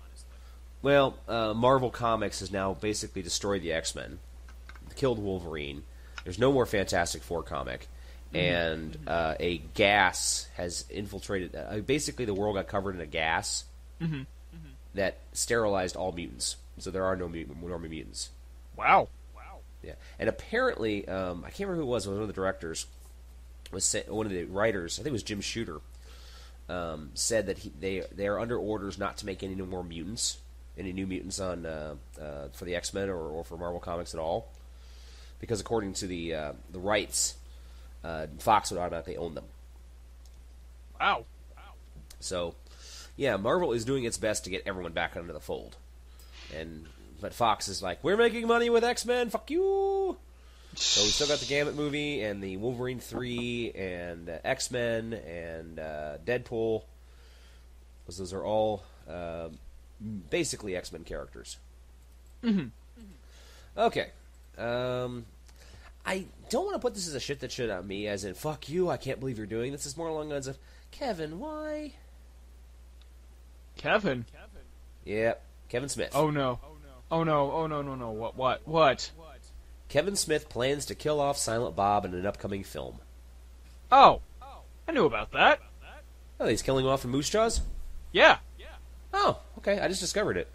Well, Marvel Comics has now basically destroyed the X-Men, killed Wolverine. There's no more Fantastic Four comic, and a gas has infiltrated. Basically, the world got covered in a gas that sterilized all mutants. So there are no more mutants. Wow. Yeah, and apparently, I can't remember who it was. One of the directors one of the writers. I think it was Jim Shooter. Said that they are under orders not to make any more mutants, any new mutants on for the X-Men or for Marvel Comics at all, because according to the rights, Fox would automatically own them. Wow. So, yeah, Marvel is doing its best to get everyone back under the fold, but Fox is like, we're making money with X-Men, fuck you. So we still got the Gambit movie and the Wolverine 3 and X-Men and Deadpool, because those are all basically X-Men characters. Okay. I don't want to put this as a shit that should on me, as in, fuck you, I can't believe you're doing this. It's more along the lines of, Kevin, why? Kevin? Yeah, Kevin Smith. Oh no. What? Kevin Smith plans to kill off Silent Bob in an upcoming film. Oh, I knew about that. Oh, he's killing off in Moose Jaws? Yeah. Oh, okay, I just discovered it.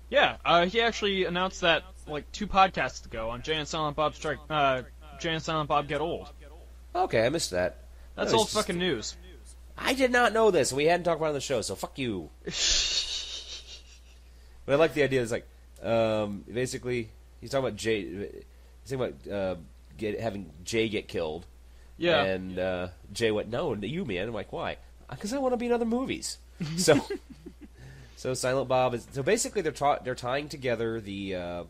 Yeah, he actually announced that like 2 podcasts ago on Jay and Silent Bob Jay and Silent Bob Get Old. Okay, I missed that. That's old fucking news. I did not know this. We hadn't talked about it on the show, so fuck you. But I like the idea. It's like, basically, he's talking about Jay. He's talking about having Jay get killed. Yeah. And Jay went, "No, you, man." I'm like, "Why?" Because I want to be in other movies. So, so Silent Bob is. So basically, they're tying together the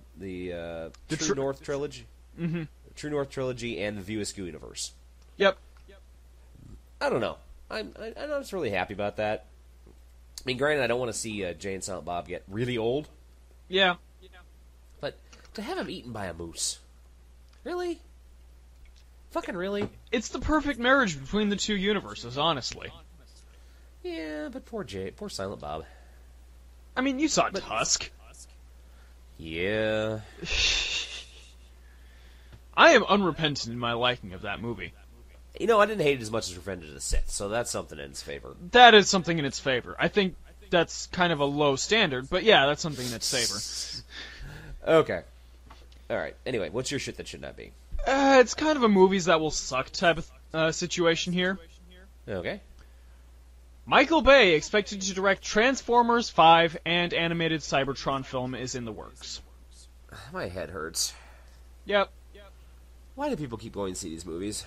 True North trilogy, True North trilogy, and the View Askew universe. Yep. I don't know. I'm not just really happy about that. I mean, granted, I don't want to see Jay and Silent Bob get really old. Yeah. But to have him eaten by a moose, really? Fucking really? It's the perfect marriage between the 2 universes, honestly. Yeah, but poor Silent Bob. I mean, you saw Tusk. Yeah. I am unrepentant in my liking of that movie. You know, I didn't hate it as much as Revenge of the Sith, so that's something in its favor. That is something in its favor. I think that's kind of a low standard, but yeah, that's something in its favor. Okay. Alright, anyway, what's your shit that should not be? It's kind of a movies that will suck type of situation here. Okay. Michael Bay, expected to direct Transformers 5 and animated Cybertron film, is in the works. My head hurts. Yep. Why do people keep going to see these movies?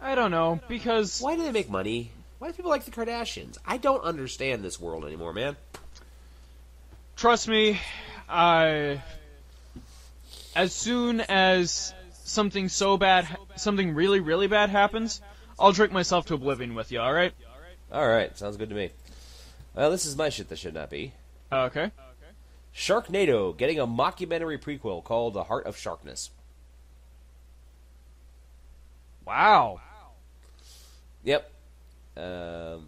I don't know, because... Why do they make money? Why do people like the Kardashians? I don't understand this world anymore, man. Trust me, as soon as something something really, really bad happens, I'll drink myself to oblivion with you, alright? Alright, sounds good to me. Well, this is my shit that should not be. Okay. Sharknado getting a mockumentary prequel called The Heart of Sharkness. Wow. Yep. Now,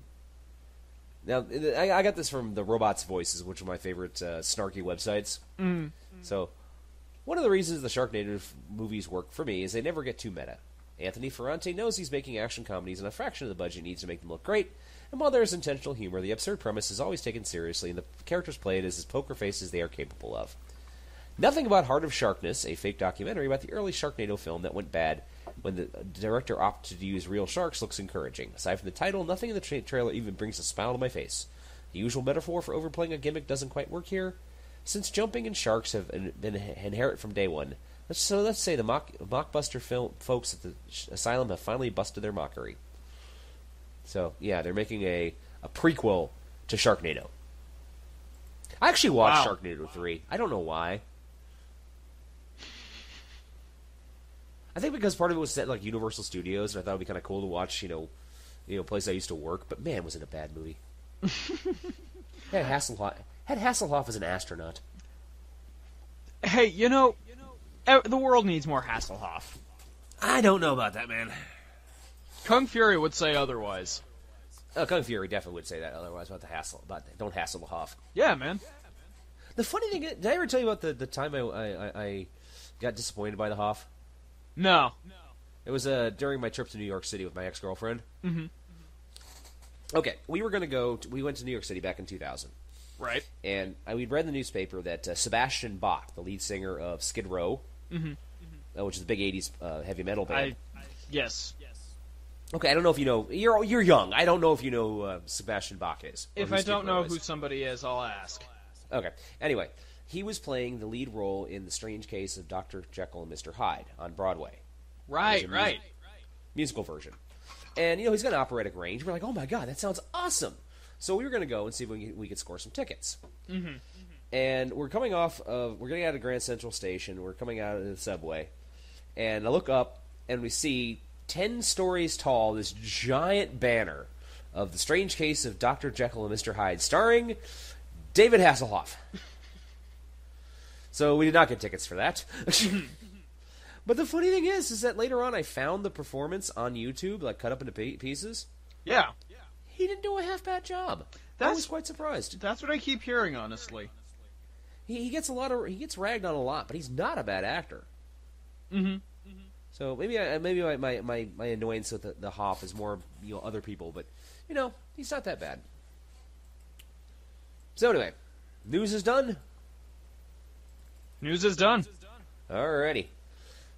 I got this from the Robots Voices, which are my favorite snarky websites. So, One of the reasons the Sharknado movies work for me is they never get too meta. Anthony Ferrante knows he's making action comedies and a fraction of the budget needs to make them look great, and while there is intentional humor, the absurd premise is always taken seriously and the characters played as poker faces they are capable of. Nothing about Heart of Sharkness, a fake documentary about the early Sharknado film that went bad when the director opted to use real sharks, looks encouraging. Aside from the title, nothing in the trailer even brings a smile to my face. The usual metaphor for overplaying a gimmick doesn't quite work here, since jumping and sharks have been inherent from day one. So let's say the mockbuster film folks at the asylum have finally busted their mockery. So, yeah, they're making a prequel to Sharknado. I actually watched Sharknado 3. I don't know why. I think because part of it was set at, like, Universal Studios, and I thought it would be kind of cool to watch, place I used to work. But, man, was it a bad movie. Had Hasselhoff as an astronaut. Hey, the world needs more Hasselhoff. I don't know about that, man. Kung Fury would say otherwise. Kung Fury definitely would say that otherwise about don't Hasselhoff. Yeah, man. The funny thing is, did I ever tell you about the time I got disappointed by the Hoff? No. It was during my trip to New York City with my ex-girlfriend. Mm-hmm. Okay, we went to New York City back in 2000. Right. And we'd read in the newspaper that Sebastian Bach, the lead singer of Skid Row, which is a big 80s heavy metal band. Yes. Okay, I don't know if you know. You're young. I don't know if you know Sebastian Bach is. If I don't know who somebody is, I'll ask. Okay. Anyway, he was playing the lead role in The Strange Case of Dr. Jekyll and Mr. Hyde on Broadway. Right. Musical version. And, he's got an operatic range. We're like, oh, my God, that sounds awesome. So we were going to go and see if we could score some tickets. Mm-hmm. And we're getting out of Grand Central Station. We're coming out of the subway. And I look up, and we see 10 stories tall, this giant banner of The Strange Case of Dr. Jekyll and Mr. Hyde, starring David Hasselhoff. So we did not get tickets for that. But the funny thing is that later on I found the performance on YouTube, like cut up into pieces. Yeah. He didn't do a half-bad job. I was quite surprised. That's what I keep hearing, honestly. He gets ragged on a lot, but he's not a bad actor. Mm-hmm. So maybe my annoyance with the Hoff is more other people, but he's not that bad. So anyway, news is done. News is done. Alrighty.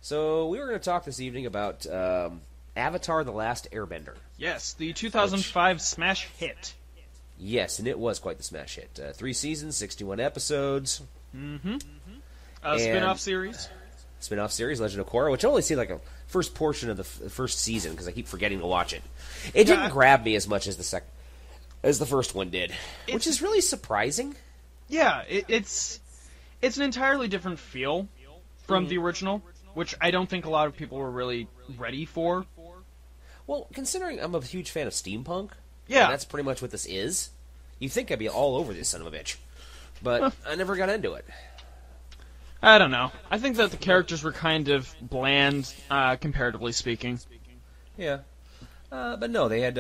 So we were going to talk this evening about Avatar: The Last Airbender. Yes, the 2005 smash hit. Yes, and it was quite the smash hit. 3 seasons, 61 episodes. Mm-hmm. Spin-off series. Spin-off series, Legend of Korra, which I only see like a first portion of the first season because I keep forgetting to watch it. It didn't grab me as much as the first one did, which is really surprising. Yeah, it's an entirely different feel from the original, which I don't think a lot of people were really ready for. Well, considering I'm a huge fan of steampunk, yeah, that's pretty much what this is. You'd think I'd be all over this son of a bitch, but I never got into it. I don't know. I think that the characters were kind of bland, comparatively speaking. Yeah. But no, they had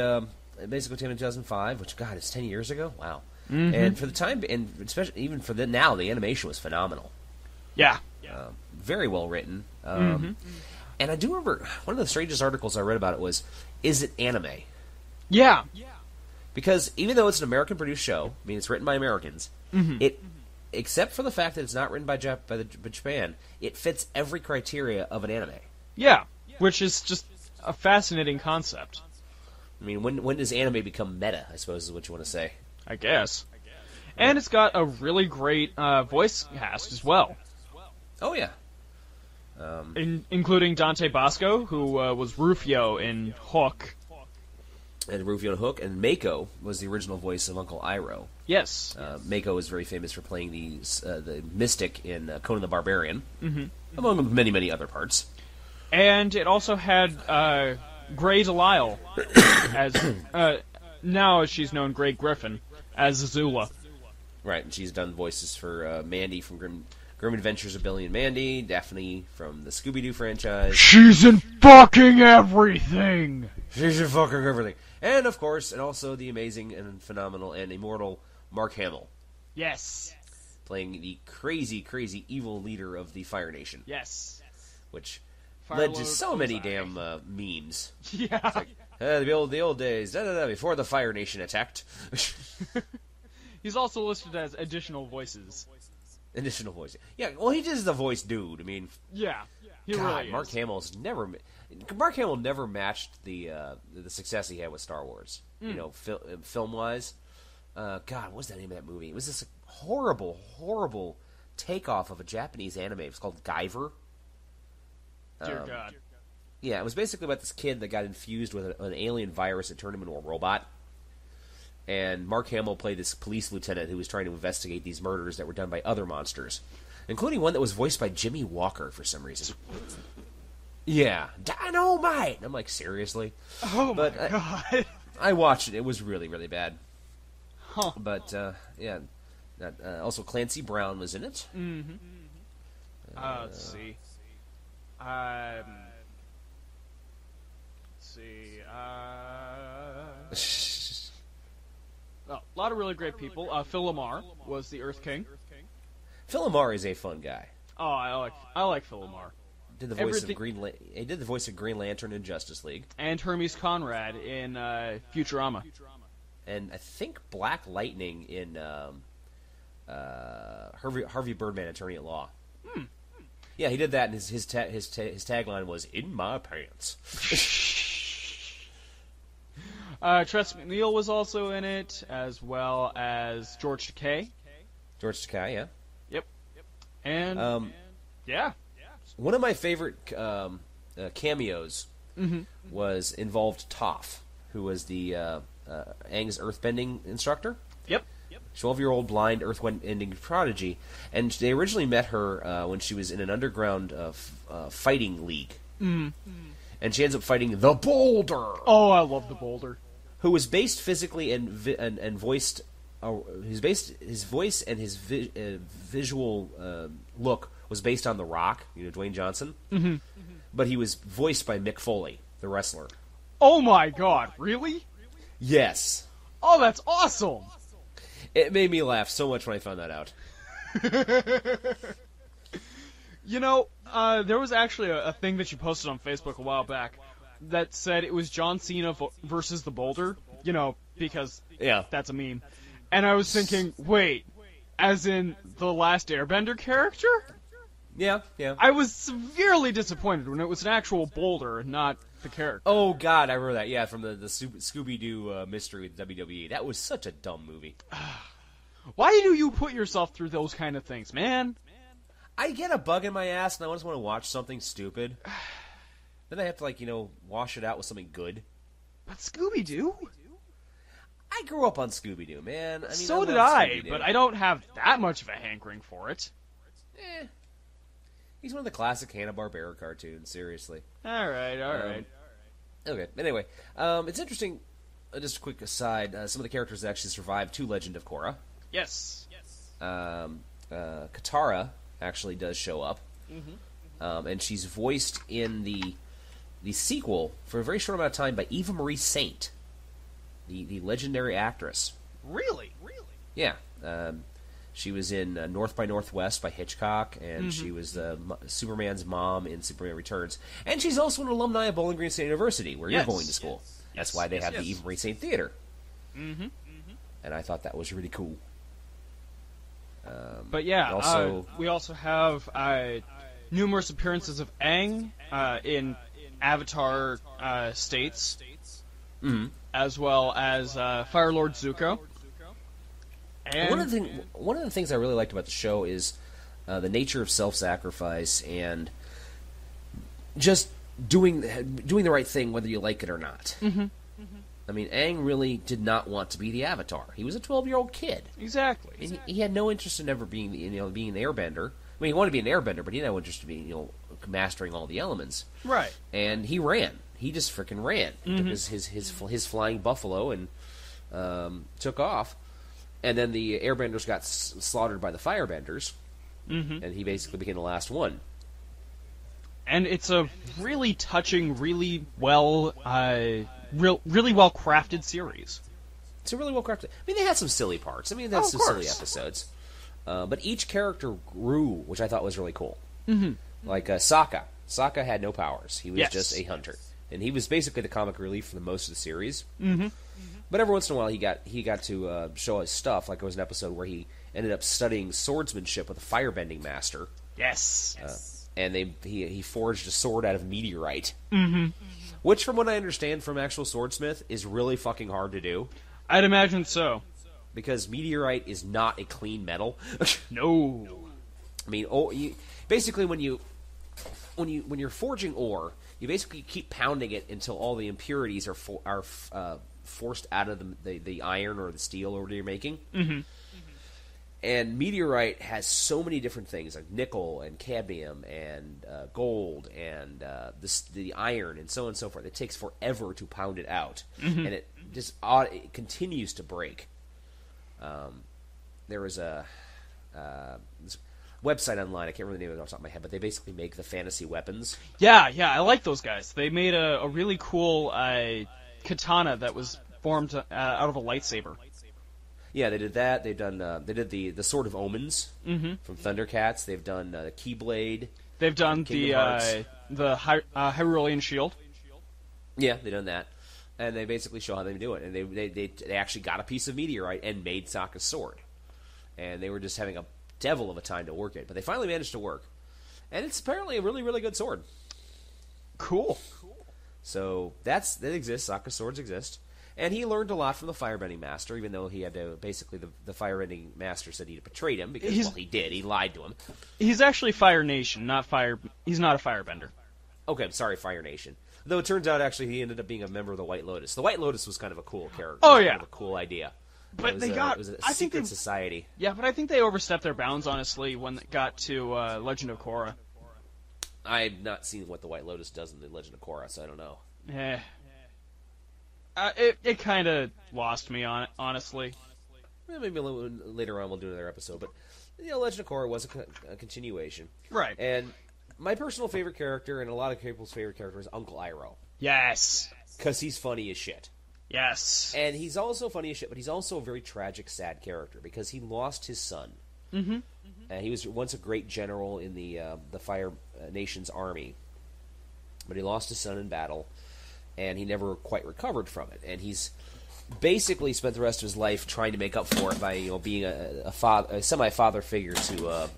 basically 2005, which, God, it's 10 years ago? Wow. Mm-hmm. And for the time, and especially even for now, the animation was phenomenal. Yeah. Very well written. And I do remember, one of the strangest articles I read about it was, is it anime? Yeah. Because even though it's an American-produced show, I mean, it's written by Americans, except for the fact that it's not written by Japan, it fits every criteria of an anime. Yeah, which is just a fascinating concept. I mean, when does anime become meta, I suppose is what you want to say. I guess. And it's got a really great voice cast as well. Oh, yeah. Including Dante Bosco, who was Rufio in Hook. And Rufio and Hook, and Mako was the original voice of Uncle Iroh. Yes. Mako is very famous for playing the mystic in Conan the Barbarian, among many, many other parts. And it also had Grey Delisle, as now as she's known, Grey Griffin, as Azula. Right, and she's done voices for Mandy from Grim Adventures of Billy and Mandy, Daphne from the Scooby-Doo franchise. She's in fucking everything! She's in fucking everything. And, of course, and also the amazing and phenomenal and immortal Mark Hamill. Yes. playing the crazy, crazy evil leader of the Fire Nation. Yes. Which Fire led to Lord so many Ozai. damn memes. Yeah. It's like, the old days, before the Fire Nation attacked. He's also listed as additional voices. Additional voice. Yeah, well, he is the voice dude. I mean, Yeah. He God, really is. Mark Hamill never matched the success he had with Star Wars. You know, film wise. God, what's the name of that movie? It was this horrible, horrible takeoff of a Japanese anime. It was called Guyver. Dear God. Yeah, it was basically about this kid that got infused with an alien virus that turned him into a robot. And Mark Hamill played this police lieutenant who was trying to investigate these murders that were done by other monsters, including one that was voiced by Jimmy Walker for some reason. Yeah, Dynamite! I'm like, seriously? Oh my God. I watched it. It was really, really bad. Huh. But, yeah. Also, Clancy Brown was in it. Mm-hmm. Let's see. A lot of really great people. Phil Lamar was the Earth King. Phil Lamar is a fun guy. Oh, I like Phil Lamar. Did the voice of he did the voice of Green Lantern in Justice League. And Hermes Conrad in Futurama. And I think Black Lightning in Harvey Birdman, Attorney at Law. Yeah, he did that, and his tagline was "In my pants." Tress MacNeille was also in it, as well as George Takei. George Takei, yeah. Yep. And yeah, one of my favorite cameos involved Toph, who was the Aang's earthbending instructor. Yep. 12-year-old blind earthbending prodigy, and they originally met her when she was in an underground fighting league, and she ends up fighting the Boulder. Oh, I love the Boulder. Who was based physically and voiced. His voice and his visual look was based on The Rock, Dwayne Johnson. Mm-hmm. But he was voiced by Mick Foley, the wrestler. Oh my God! Really? Yes. Oh, that's awesome. It made me laugh so much when I found that out. There was actually a thing that you posted on Facebook a while back that said it was John Cena versus the Boulder, because that's a meme. And I was thinking, wait, as in the Last Airbender character? Yeah. I was severely disappointed when it was an actual boulder, not the character. Oh, God, I remember that. Yeah, from the Scooby-Doo mystery with WWE. That was such a dumb movie. Why do you put yourself through those kind of things, man? I get a bug in my ass, and I just want to watch something stupid. Then I have to, wash it out with something good. But Scooby-Doo? I grew up on Scooby-Doo, man. I mean, so did I, but I don't have that much of a hankering for it. He's one of the classic Hanna-Barbera cartoons, seriously. All right. Okay, anyway, it's interesting, just a quick aside, some of the characters that actually survived to Legend of Korra. Yes. Katara actually does show up, and she's voiced in the sequel for a very short amount of time by Eva Marie Saint, the legendary actress. Really? Yeah. She was in North by Northwest by Hitchcock, and she was Superman's mom in Superman Returns. And she's also an alumni of Bowling Green State University, where you're going to school. That's why they have the Eva Marie Saint Theater. And I thought that was really cool. But yeah, also, we also have numerous appearances of Aang in Avatar states, as well as Fire Lord Zuko. And one of the things I really liked about the show is the nature of self-sacrifice and just doing the right thing, whether you like it or not. I mean, Aang really did not want to be the Avatar. He was a 12-year-old kid. Exactly. And he had no interest in ever being being an Airbender. I mean, he wanted to be an Airbender, but he had no interest in being mastering all the elements. Right. And he ran. He just freaking ran. He took his flying buffalo and took off. And then the Airbenders got slaughtered by the Firebenders, and he basically became the last one. And it's a really touching, really well crafted series. It's a really well crafted. I mean, they had some silly parts. I mean, that's some silly episodes. But each character grew, which I thought was really cool. Mm-hmm. Like Sokka. Sokka had no powers. He was just a hunter. And he was basically the comic relief for the most of the series. Mm-hmm. But every once in a while, he got to show his stuff. Like there was an episode where he ended up studying swordsmanship with a firebending master. Yes. And he forged a sword out of meteorite. Mm-hmm. Which, from what I understand from actual swordsmith, is really fucking hard to do. I'd imagine so. Because meteorite is not a clean metal. No. I mean, basically when you're forging ore, you basically keep pounding it until all the impurities are forced out of the iron or the steel or whatever you're making. Mm-hmm. And meteorite has so many different things, like nickel and cadmium and gold and the iron and so on and so forth. It takes forever to pound it out, and it continues to break. There was a website online, I can't remember the name of it off the top of my head, but they basically make the fantasy weapons. Yeah, I like those guys. They made a really cool katana that was formed out of a lightsaber. Yeah, they did that. They've done. They did the Sword of Omens from Thundercats. They've done the Keyblade. They've done the Hyrulean Shield. Yeah, they've done that, and they basically show how they do it. And they actually got a piece of meteorite and made Sokka's sword, and they were just having a devil of a time to work it, but they finally managed to work, and it's apparently a really, really good sword. Cool. So that exists. Sokka's swords exist. And he learned a lot from the Firebending Master, even though he had to, basically, the Firebending Master said he betrayed him, because, he did. He lied to him. He's actually Fire Nation, not Fire... He's not a Firebender. Okay, I'm sorry, Fire Nation. Though it turns out, actually, he ended up being a member of the White Lotus. The White Lotus was kind of a cool character. Oh, yeah. Kind of a cool idea. But it was a secret society. Yeah, but I think they overstepped their bounds, honestly, when it got to Legend of Korra. I've not seen what the White Lotus does in the Legend of Korra, so I don't know. Yeah. It kind of lost me on it, honestly. Well, maybe a little later on we'll do another episode, but Legend of Korra was a continuation, right? And my personal favorite character, and a lot of people's favorite character, is Uncle Iroh. Yes, because he's funny as shit. Yes, and he's also funny as shit, but he's also a very tragic, sad character because he lost his son. Mm-hmm. And he was once a great general in the Fire Nation's army, but he lost his son in battle. And he never quite recovered from it. And he's basically spent the rest of his life trying to make up for it by being a semi-father figure to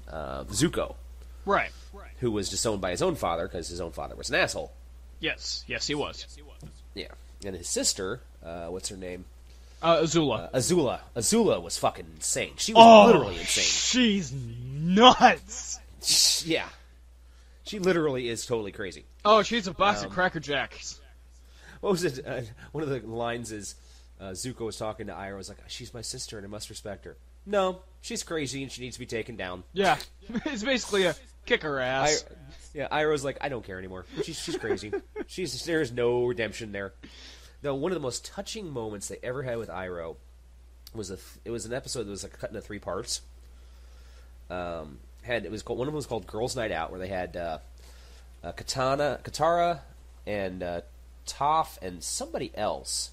Zuko. Right. Who was disowned by his own father because his own father was an asshole. Yes, he was. Yeah. And his sister, what's her name? Azula. Azula was fucking insane. She was literally insane. She's nuts. Yeah. She literally is totally crazy. Oh, she's a box of Cracker Jacks. What was it? One of the lines is Zuko was talking to Iroh. Was like, "She's my sister, and I must respect her." No, she's crazy, and she needs to be taken down. Yeah, it's basically a kick her ass. Iroh's like, I don't care anymore. She's crazy. There's no redemption there. Though one of the most touching moments they ever had with Iroh was an episode that was cut into 3 parts. One of them was called Girls' Night Out, where they had Katara, and Toph and somebody else.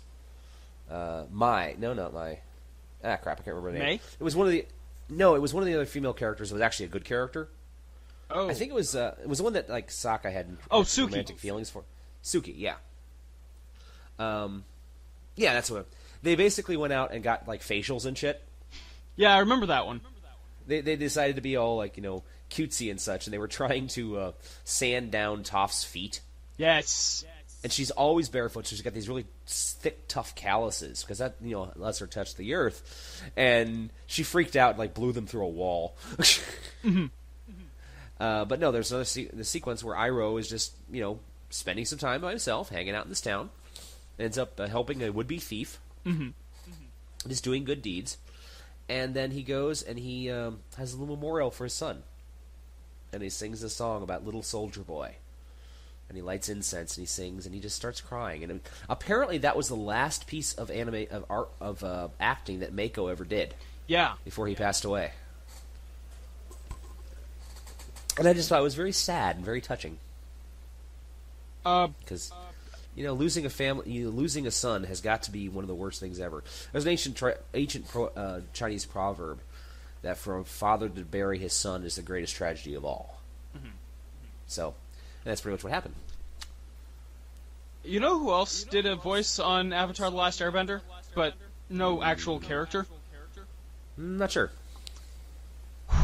Not Mai. Ah, crap! I can't remember the name. May? It was one of the other female characters. It was actually a good character. Oh, I think it was the one that like Sokka had Suki. romantic feelings for. Suki, yeah. Yeah, that's what they basically went out and got like facials and shit. Yeah, I remember that one. They decided to be all like cutesy and such, and they were trying to sand down Toph's feet. Yes. And she's always barefoot, so she's got these really thick, tough calluses, because that, lets her touch the earth. And she freaked out and, blew them through a wall. Mm-hmm. But no, there's another the sequence where Iroh is just, spending some time by himself, hanging out in this town. Ends up helping a would-be thief. Mm-hmm. Just doing good deeds. And then he goes and he has a little memorial for his son. And he sings a song about little soldier boy. And he lights incense and he sings and he just starts crying. And apparently that was the last piece of acting that Mako ever did. Yeah. Before he passed away. And I just thought it was very sad and very touching. Because losing a family, losing a son has got to be one of the worst things ever. There's an ancient Chinese proverb that for a father to bury his son is the greatest tragedy of all. Mm-hmm. So, and that's pretty much what happened. You know who else did a voice on Avatar: The Last Airbender, but no actual character? Not sure.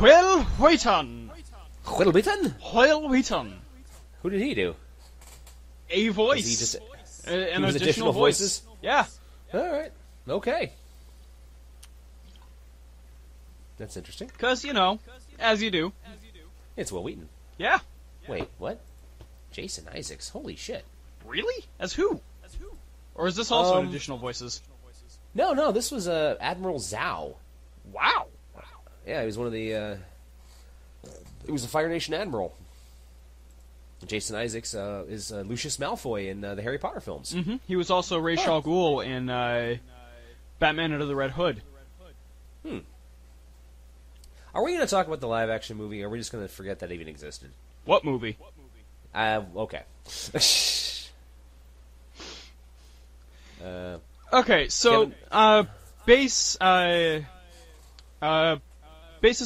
Will Wheaton! Will Wheaton? Will Wheaton! Who did he do? A voice. Was he just an additional voice. voices? Yeah. Alright. Okay. That's interesting. Because, as you do. It's Will Wheaton. Yeah. Wait, what? Jason Isaacs. Holy shit. Really? As who? Or is this also an additional voices? No, this was Admiral Zhao. Wow. Yeah, he was one of the... he was a Fire Nation Admiral. Jason Isaacs is Lucius Malfoy in the Harry Potter films. Mm-hmm. He was also Ra's al Ghul in Batman Under the Red Hood. Are we going to talk about the live-action movie, or are we just going to forget that even existed? What movie? Okay. Okay, so basis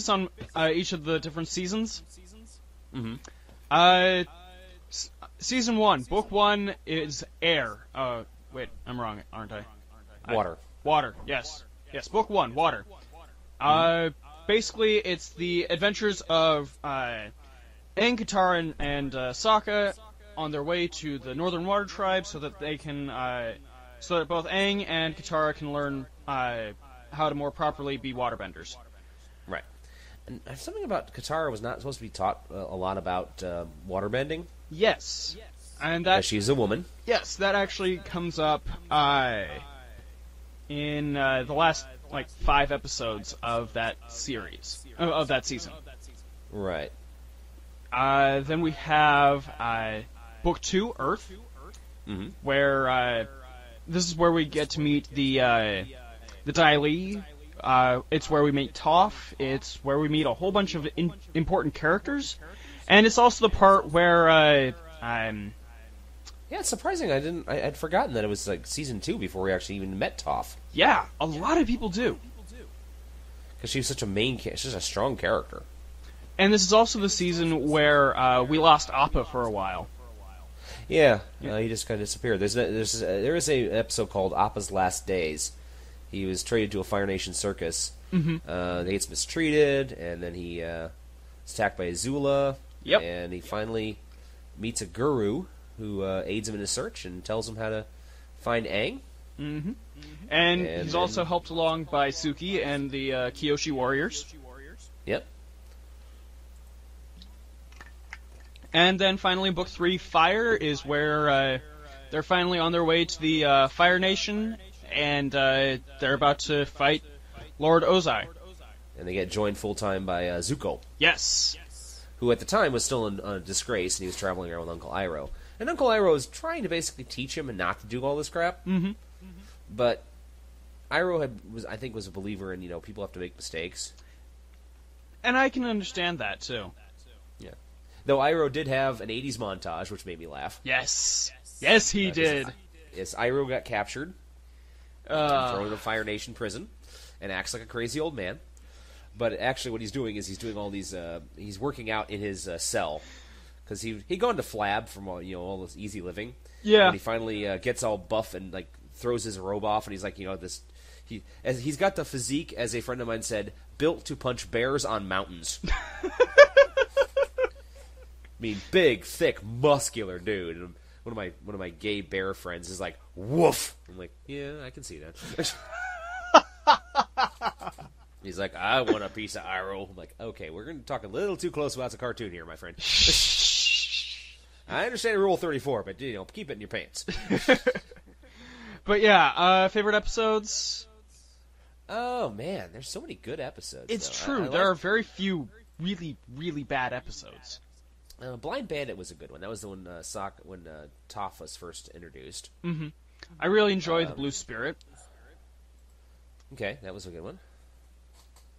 on each of the different seasons. Mm-hmm. Season 1, Book 1 is air. Wait, I'm wrong, aren't I? Water. Water. Yes. Book 1, water. Basically, it's the adventures of Aang, Katara, and Sokka on their way to the Northern Water Tribe, so that they can, so that both Aang and Katara can learn how to more properly be waterbenders. Right. And something about Katara was not supposed to be taught a lot about waterbending. Yes. And that she's a woman. Yes, that actually comes up in the last 5 episodes of that series of that season. Right. Then we have Book 2, Earth, mm-hmm. where this is where we get to meet the Dai Li. It's where we meet Toph. It's where we meet a whole bunch of important characters, and it's also the part where yeah, it's surprising. I'd forgotten that it was season 2 before we actually even met Toph. Yeah, a lot of people do. Because she's such she's such a strong character. And this is also the season where we lost Appa for a while. Yeah, he just kind of disappeared. There is a episode called Appa's Last Days. He was traded to a Fire Nation circus. Mm-hmm. He gets mistreated, and then he is attacked by Azula. Yep. And he finally meets a guru who aids him in his search and tells him how to find Aang. Mm-hmm. And he's also helped along by Suki and the Kyoshi Warriors. Yep. And then finally, Book 3, Fire, is where they're finally on their way to the Fire Nation, and they're about to fight Lord Ozai. And they get joined full-time by Zuko. Yes. Who at the time was still in disgrace, and he was traveling around with Uncle Iroh. And Uncle Iroh was trying to basically teach him and not to do all this crap. Mm-hmm. But Iroh was a believer in, people have to make mistakes. And I can understand that, too. Yeah. Though Iroh did have an 80s montage, which made me laugh. Yes. Yes, he did. Yes, Iroh got captured, thrown in a Fire Nation prison, and acts like a crazy old man. But actually what he's doing is he's doing all these, he's working out in his cell. Because he'd gone to Flab from all this easy living. Yeah. And he finally gets all buff and throws his robe off, and he's like, he's got the physique, as a friend of mine said, built to punch bears on mountains. I mean, big, thick, muscular dude. And one of my gay bear friends is like, woof. I'm like, yeah, I can see that. He's like, I want a piece of Iroh. I'm like, okay, we're going to talk a little too close about the cartoon here, my friend. I understand Rule 34, but keep it in your pants. But yeah, favorite episodes? Oh man, there's so many good episodes. It's true. There are very few really, really bad episodes. Blind Bandit was a good one. That was the one when Toph was first introduced. Mm-hmm. I really enjoyed the Blue Spirit. Okay, that was a good one.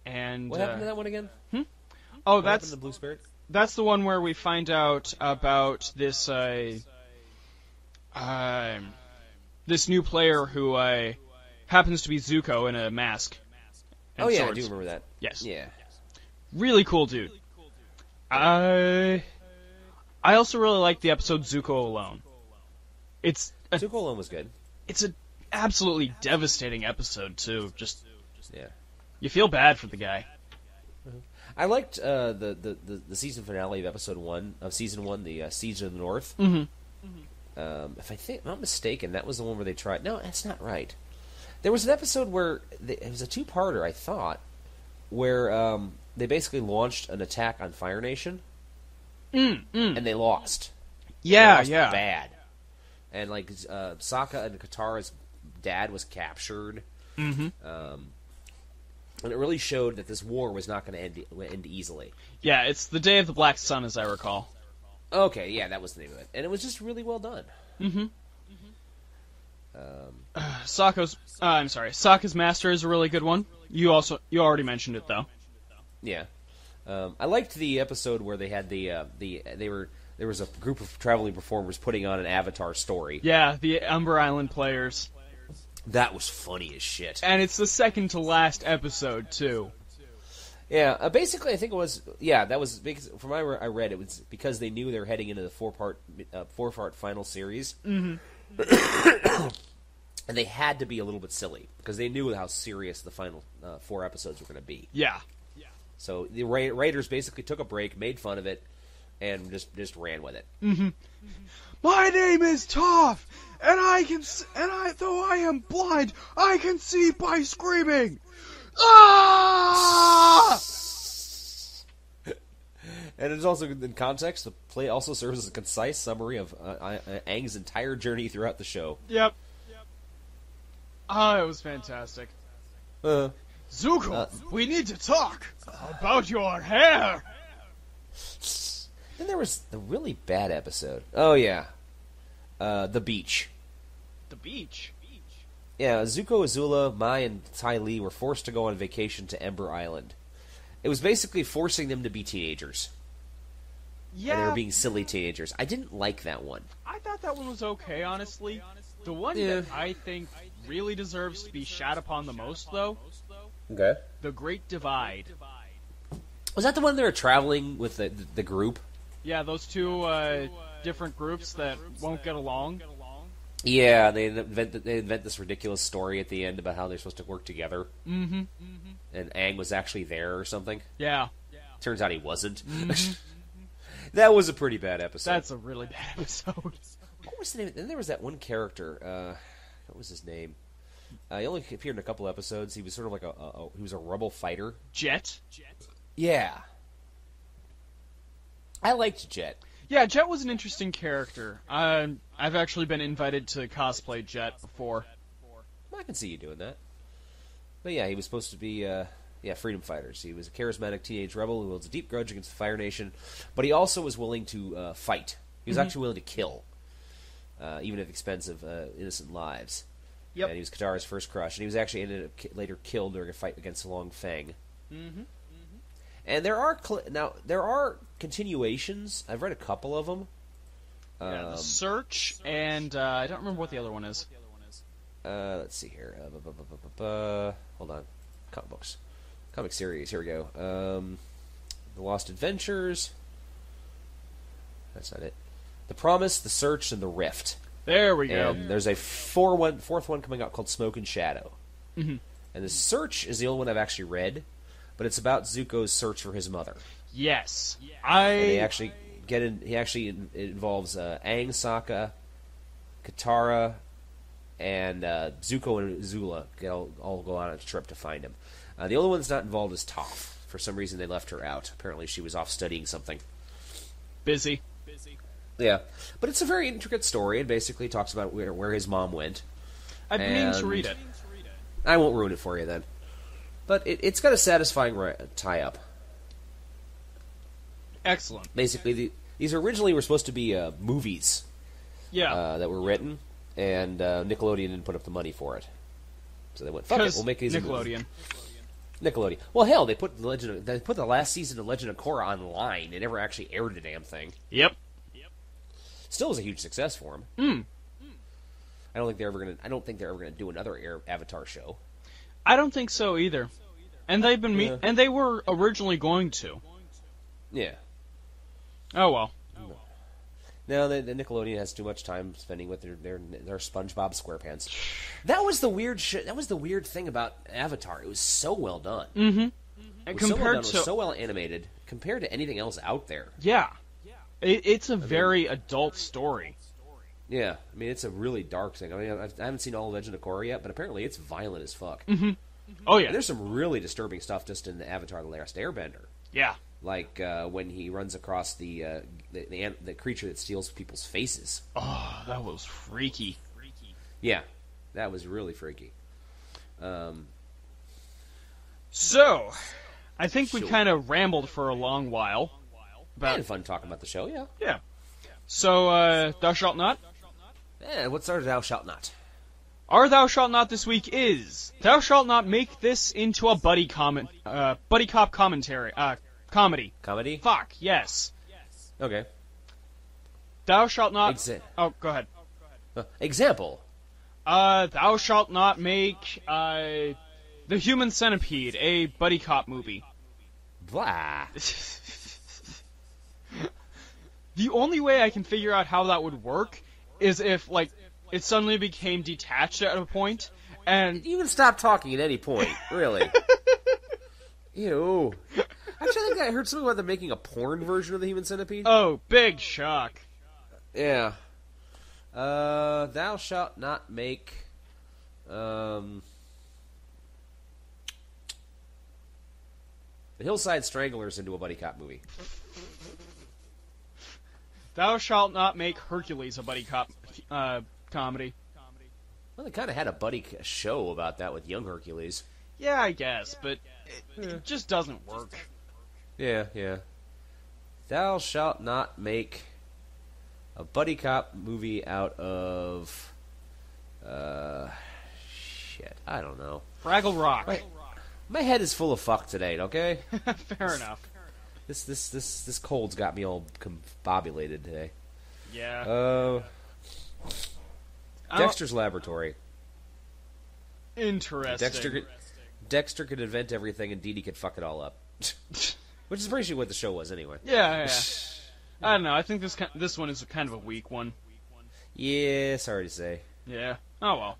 And what happened to that one again? Oh, what happened to Blue Spirit? That's the one where we find out about this this new player who happens to be Zuko in a mask. Oh yeah, swords. I do remember that. Yes. Yeah. Really cool dude. I also really like the episode Zuko Alone. Zuko Alone was good. It's an absolutely devastating episode too. Yeah. You feel bad for the guy. I liked the season finale of episode 1 of season 1, the Siege of the North. Mm-hmm. If I'm not mistaken, that was the one where they tried. No, that's not right. There was an episode where it was a two-parter, I thought, where they basically launched an attack on Fire Nation, and they lost. Yeah, they lost yeah. bad. And like Sokka and Katara's dad was captured. Mm-hmm. And it really showed that this war was not going to end easily. Yeah, it's the Day of the Black Sun, as I recall. Okay, yeah, that was the name of it, and it was just really well done. Mm-hmm. Sokka's Master is a really good one. You already mentioned it though. Yeah, I liked the episode where they had there was a group of traveling performers putting on an Avatar story. Yeah, the Umber Island players. That was funny as shit. And it's the second to last episode too. Yeah, basically, I think it was. Yeah, that was because from what I read, it was because they knew they were heading into the four-part final series, and they had to be a little bit silly because they knew how serious the final 4 episodes were going to be. Yeah. So the writers basically took a break, made fun of it, and just ran with it. Mm-hmm. My name is Toph, and though I am blind, I can see by screaming. Ah! And it's also in context. The play also serves as a concise summary of Aang's entire journey throughout the show. Yep. Oh, it was fantastic. Zuko, we need to talk about your hair. Then there was the really bad episode. Oh yeah, the beach. The beach. Yeah, Zuko, Azula, Mai, and Ty Lee were forced to go on vacation to Ember Island. It was basically forcing them to be teenagers. Yeah. And they were being silly teenagers. I didn't like that one. I thought that one was okay, honestly. The one that I think really deserves to be shat upon the most, though, okay, The Great Divide. Was that the one they were traveling with the group? Yeah, those two different groups that won't get along. Yeah, they invent this ridiculous story at the end about how they're supposed to work together. Mm-hmm. And Aang was actually there or something. Yeah. Turns out he wasn't. Mm-hmm. That was a pretty bad episode. That's a really bad episode. What was the name? Then there was that one character. What was his name? He only appeared in a couple episodes. He was sort of like he was a rebel fighter. Jet? Yeah. I liked Jet. Yeah, Jet was an interesting character. I've actually been invited to cosplay Jet before. I can see you doing that. But yeah, he was supposed to be, freedom fighters. He was a charismatic teenage rebel who holds a deep grudge against the Fire Nation, but he also was willing to fight. He was actually willing to kill, even at the expense of innocent lives. Yep. And he was Katara's first crush, and he was actually ended up later killed during a fight against Long Feng. Mm-hmm. And there are continuations. I've read a couple of them. The Search, and I don't remember what the other one is. Let's see here. Hold on. Comic books. Comic series. Here we go. The Lost Adventures. That's not it. The Promise, The Search, and The Rift. There we go. And there's a fourth one coming out called Smoke and Shadow. Mm-hmm. And The Search is the only one I've actually read, but it's about Zuko's search for his mother. Yes. And it involves Aang, Sokka, Katara, and Zuko and Azula all go on a trip to find him. The only one that's not involved is Toph. For some reason, they left her out. Apparently, she was off studying something. Busy. Yeah, but it's a very intricate story. It basically talks about where his mom went. I've been meaning to read it. I won't ruin it for you then. But it's got a satisfying tie-up. Excellent. Basically, these originally were supposed to be movies. Yeah. That were written, and Nickelodeon didn't put up the money for it. So they went, fuck it, we'll make these Nickelodeon. Nickelodeon. Well, hell, they put the last season of Legend of Korra online. It never actually aired the damn thing. Yep. Still was a huge success for them. Hmm. I don't think they're ever gonna do another Avatar show. I don't think so either. And they've been and they were originally going to. Yeah. Oh well. No, the Nickelodeon has too much time spending with their SpongeBob SquarePants. That was the weird shit. That was the weird thing about Avatar. It was so well done. Mm-hmm. And compared it was so well animated compared to anything else out there. Yeah. It's a very adult story. Yeah, I mean it's a really dark thing. I mean I haven't seen all of Legend of Korra yet, but apparently it's violent as fuck. Mm-hmm. Oh yeah. And there's some really disturbing stuff just in the Avatar: The Last Airbender. Yeah. Like when he runs across the creature that steals people's faces. Oh, that was freaky. Yeah, that was really freaky. So, I think we kind of rambled for a long while. I had fun talking about the show, yeah. Yeah. So, Thou Shalt Not? Yeah, what's our Thou Shalt Not? Our Thou Shalt Not this week is Thou Shalt Not make this into a buddy cop commentary. Comedy. Comedy? Fuck, yes. Okay. Thou shalt not... Oh, go ahead. Example. Thou shalt not make, The Human Centipede a buddy cop movie. Blah. The only way I can figure out how that would work is if, like, it suddenly became detached at a point, and... You can stop talking at any point, really. Ew. Actually, I think I heard something about them making a porn version of the Human Centipede. Oh, big shock. Yeah. Thou shalt not make, the Hillside Stranglers into a buddy cop movie. Thou shalt not make Hercules a buddy cop, comedy. Well, they kind of had a buddy show about that with young Hercules. Yeah, I guess, but it just doesn't work. Yeah. Thou shalt not make a buddy cop movie out of... shit, I don't know. Fraggle Rock. My head is full of fuck today, okay? Fair enough. This cold's got me all combobulated today. Yeah. Dexter's Laboratory. Interesting. Dexter could invent everything and Dee Dee could fuck it all up. Which is pretty sure what the show was anyway. Yeah. I don't know. I think this one is kind of a weak one. Yeah, sorry to say. Yeah. Oh well.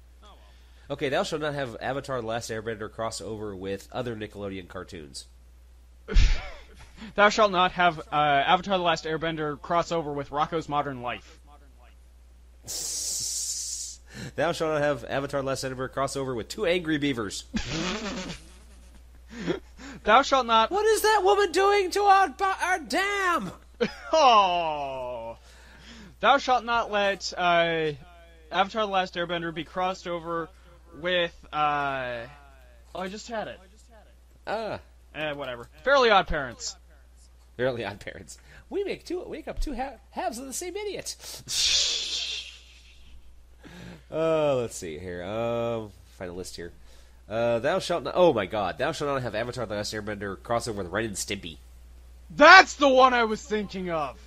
Okay, thou shalt not have Avatar: The Last Airbender crossover with other Nickelodeon cartoons. Thou shalt not have Avatar: The Last Airbender crossover with Rocko's Modern Life. Thou shalt not have Avatar: The Last Airbender crossover with Two Angry Beavers. Thou shalt not... What is that woman doing to our dam? Oh. Thou shalt not let Avatar: The Last Airbender be crossed over with... I just had it. Whatever. Fairly Odd Parents. Fairly Odd Parents. We wake up two halves of the same idiot. Let's see here. Find a list here. Thou shalt not... Oh my god. Thou shalt not have Avatar: The Last Airbender crossover with Ren and Stimpy. That's the one I was thinking of!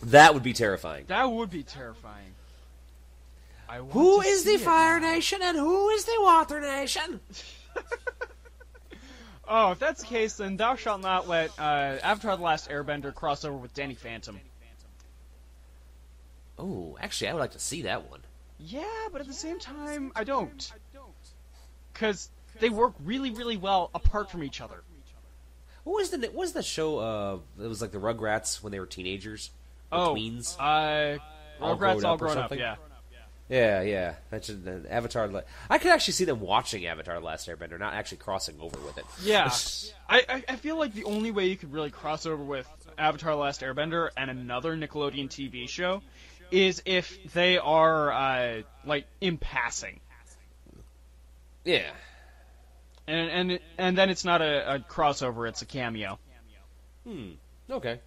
That would be terrifying. That would be terrifying. Who is the Fire Nation and who is the Water Nation? Oh, if that's the case, then thou shalt not let Avatar: The Last Airbender crossover with Danny Phantom. Oh, actually, I would like to see that one. Yeah, but at the same time, I don't. Because they work really, really well apart from each other. What was the show, it was like the Rugrats when they were teenagers? Or tweens? Rugrats All Grown Up, yeah. Yeah. That's Avatar. I could actually see them watching Avatar: The Last Airbender, not actually crossing over with it. Yeah. I feel like the only way you could really cross over with Avatar: The Last Airbender and another Nickelodeon TV show is if they are, in passing. Yeah. And then it's not a crossover, it's a cameo. Okay.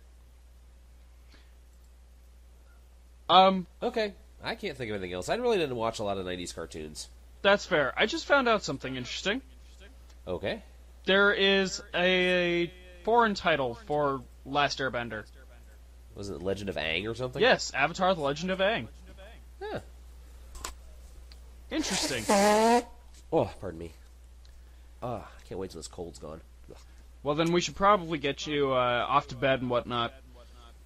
Okay. I can't think of anything else. I really didn't watch a lot of 90s cartoons. That's fair. I just found out something interesting. Okay. There is a foreign title for Last Airbender. Was it Legend of Aang or something? Yes, Avatar: The Legend of Aang. Yeah. Interesting. Oh, pardon me. I can't wait till this cold's gone. Ugh. Well, then we should probably get you off to bed and whatnot.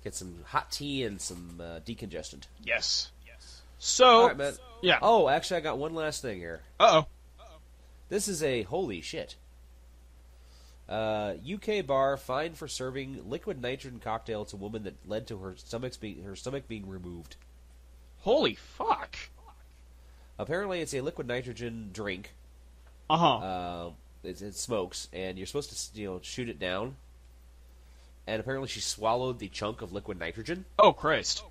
Get some hot tea and some decongestant. Yes. So, All right, man. yeah. Oh, actually, I got one last thing here. Uh-oh. This is a holy shit. UK bar fined for serving liquid nitrogen cocktail to a woman that led to her stomach being removed. Holy fuck. Apparently, it's a liquid nitrogen drink. Uh-huh. It smokes, and you're supposed to shoot it down. And apparently, she swallowed the chunk of liquid nitrogen. Oh, Christ.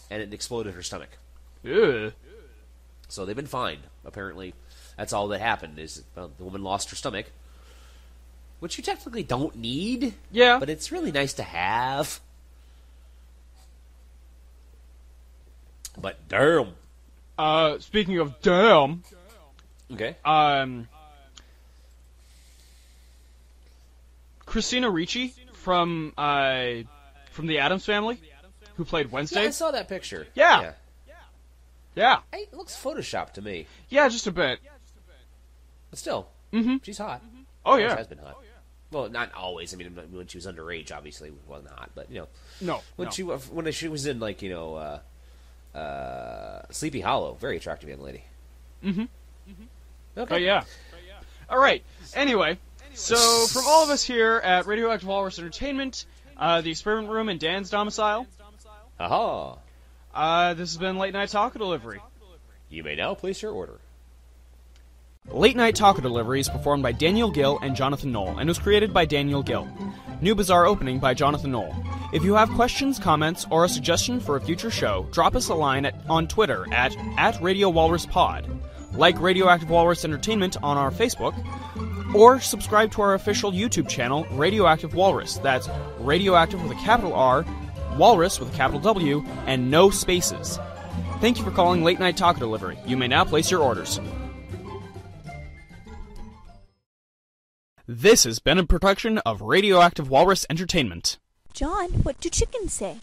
And it exploded her stomach. Ew. So they've been fined. Apparently, that's all that happened. Is the woman lost her stomach, which you technically don't need. Yeah. But it's really nice to have. But damn. Speaking of damn. Okay. Christina Ricci from the Addams Family, who played Wednesday. Yeah, I saw that picture. Yeah. Hey, it looks photoshopped to me. Yeah, just a bit. But still, she's hot. Oh, She yeah. has been hot. Well, not always. I mean, when she was underage, obviously, it wasn't hot. But No. when she was in Sleepy Hollow, very attractive young lady. Mm-hmm. Okay. Oh, yeah. All right. Anyway, so from all of us here at Radioactive Walrus Entertainment, the Experiment Room in Dan's domicile, Aha! this has been Late Night Taco Delivery. You may now place your order. Late Night Taco Delivery is performed by Daniel Gill and Jonathan Knoll, and was created by Daniel Gill. New Bazaar opening by Jonathan Knoll. If you have questions, comments, or a suggestion for a future show, drop us a line on Twitter at Radio Walrus Pod. Like Radioactive Walrus Entertainment on our Facebook, or subscribe to our official YouTube channel, Radioactive Walrus. That's Radioactive with a capital R, Walrus with a capital W, and no spaces. Thank you for calling Late Night Taco Delivery. You may now place your orders. This has been a production of Radioactive Walrus Entertainment. John, what do chickens say?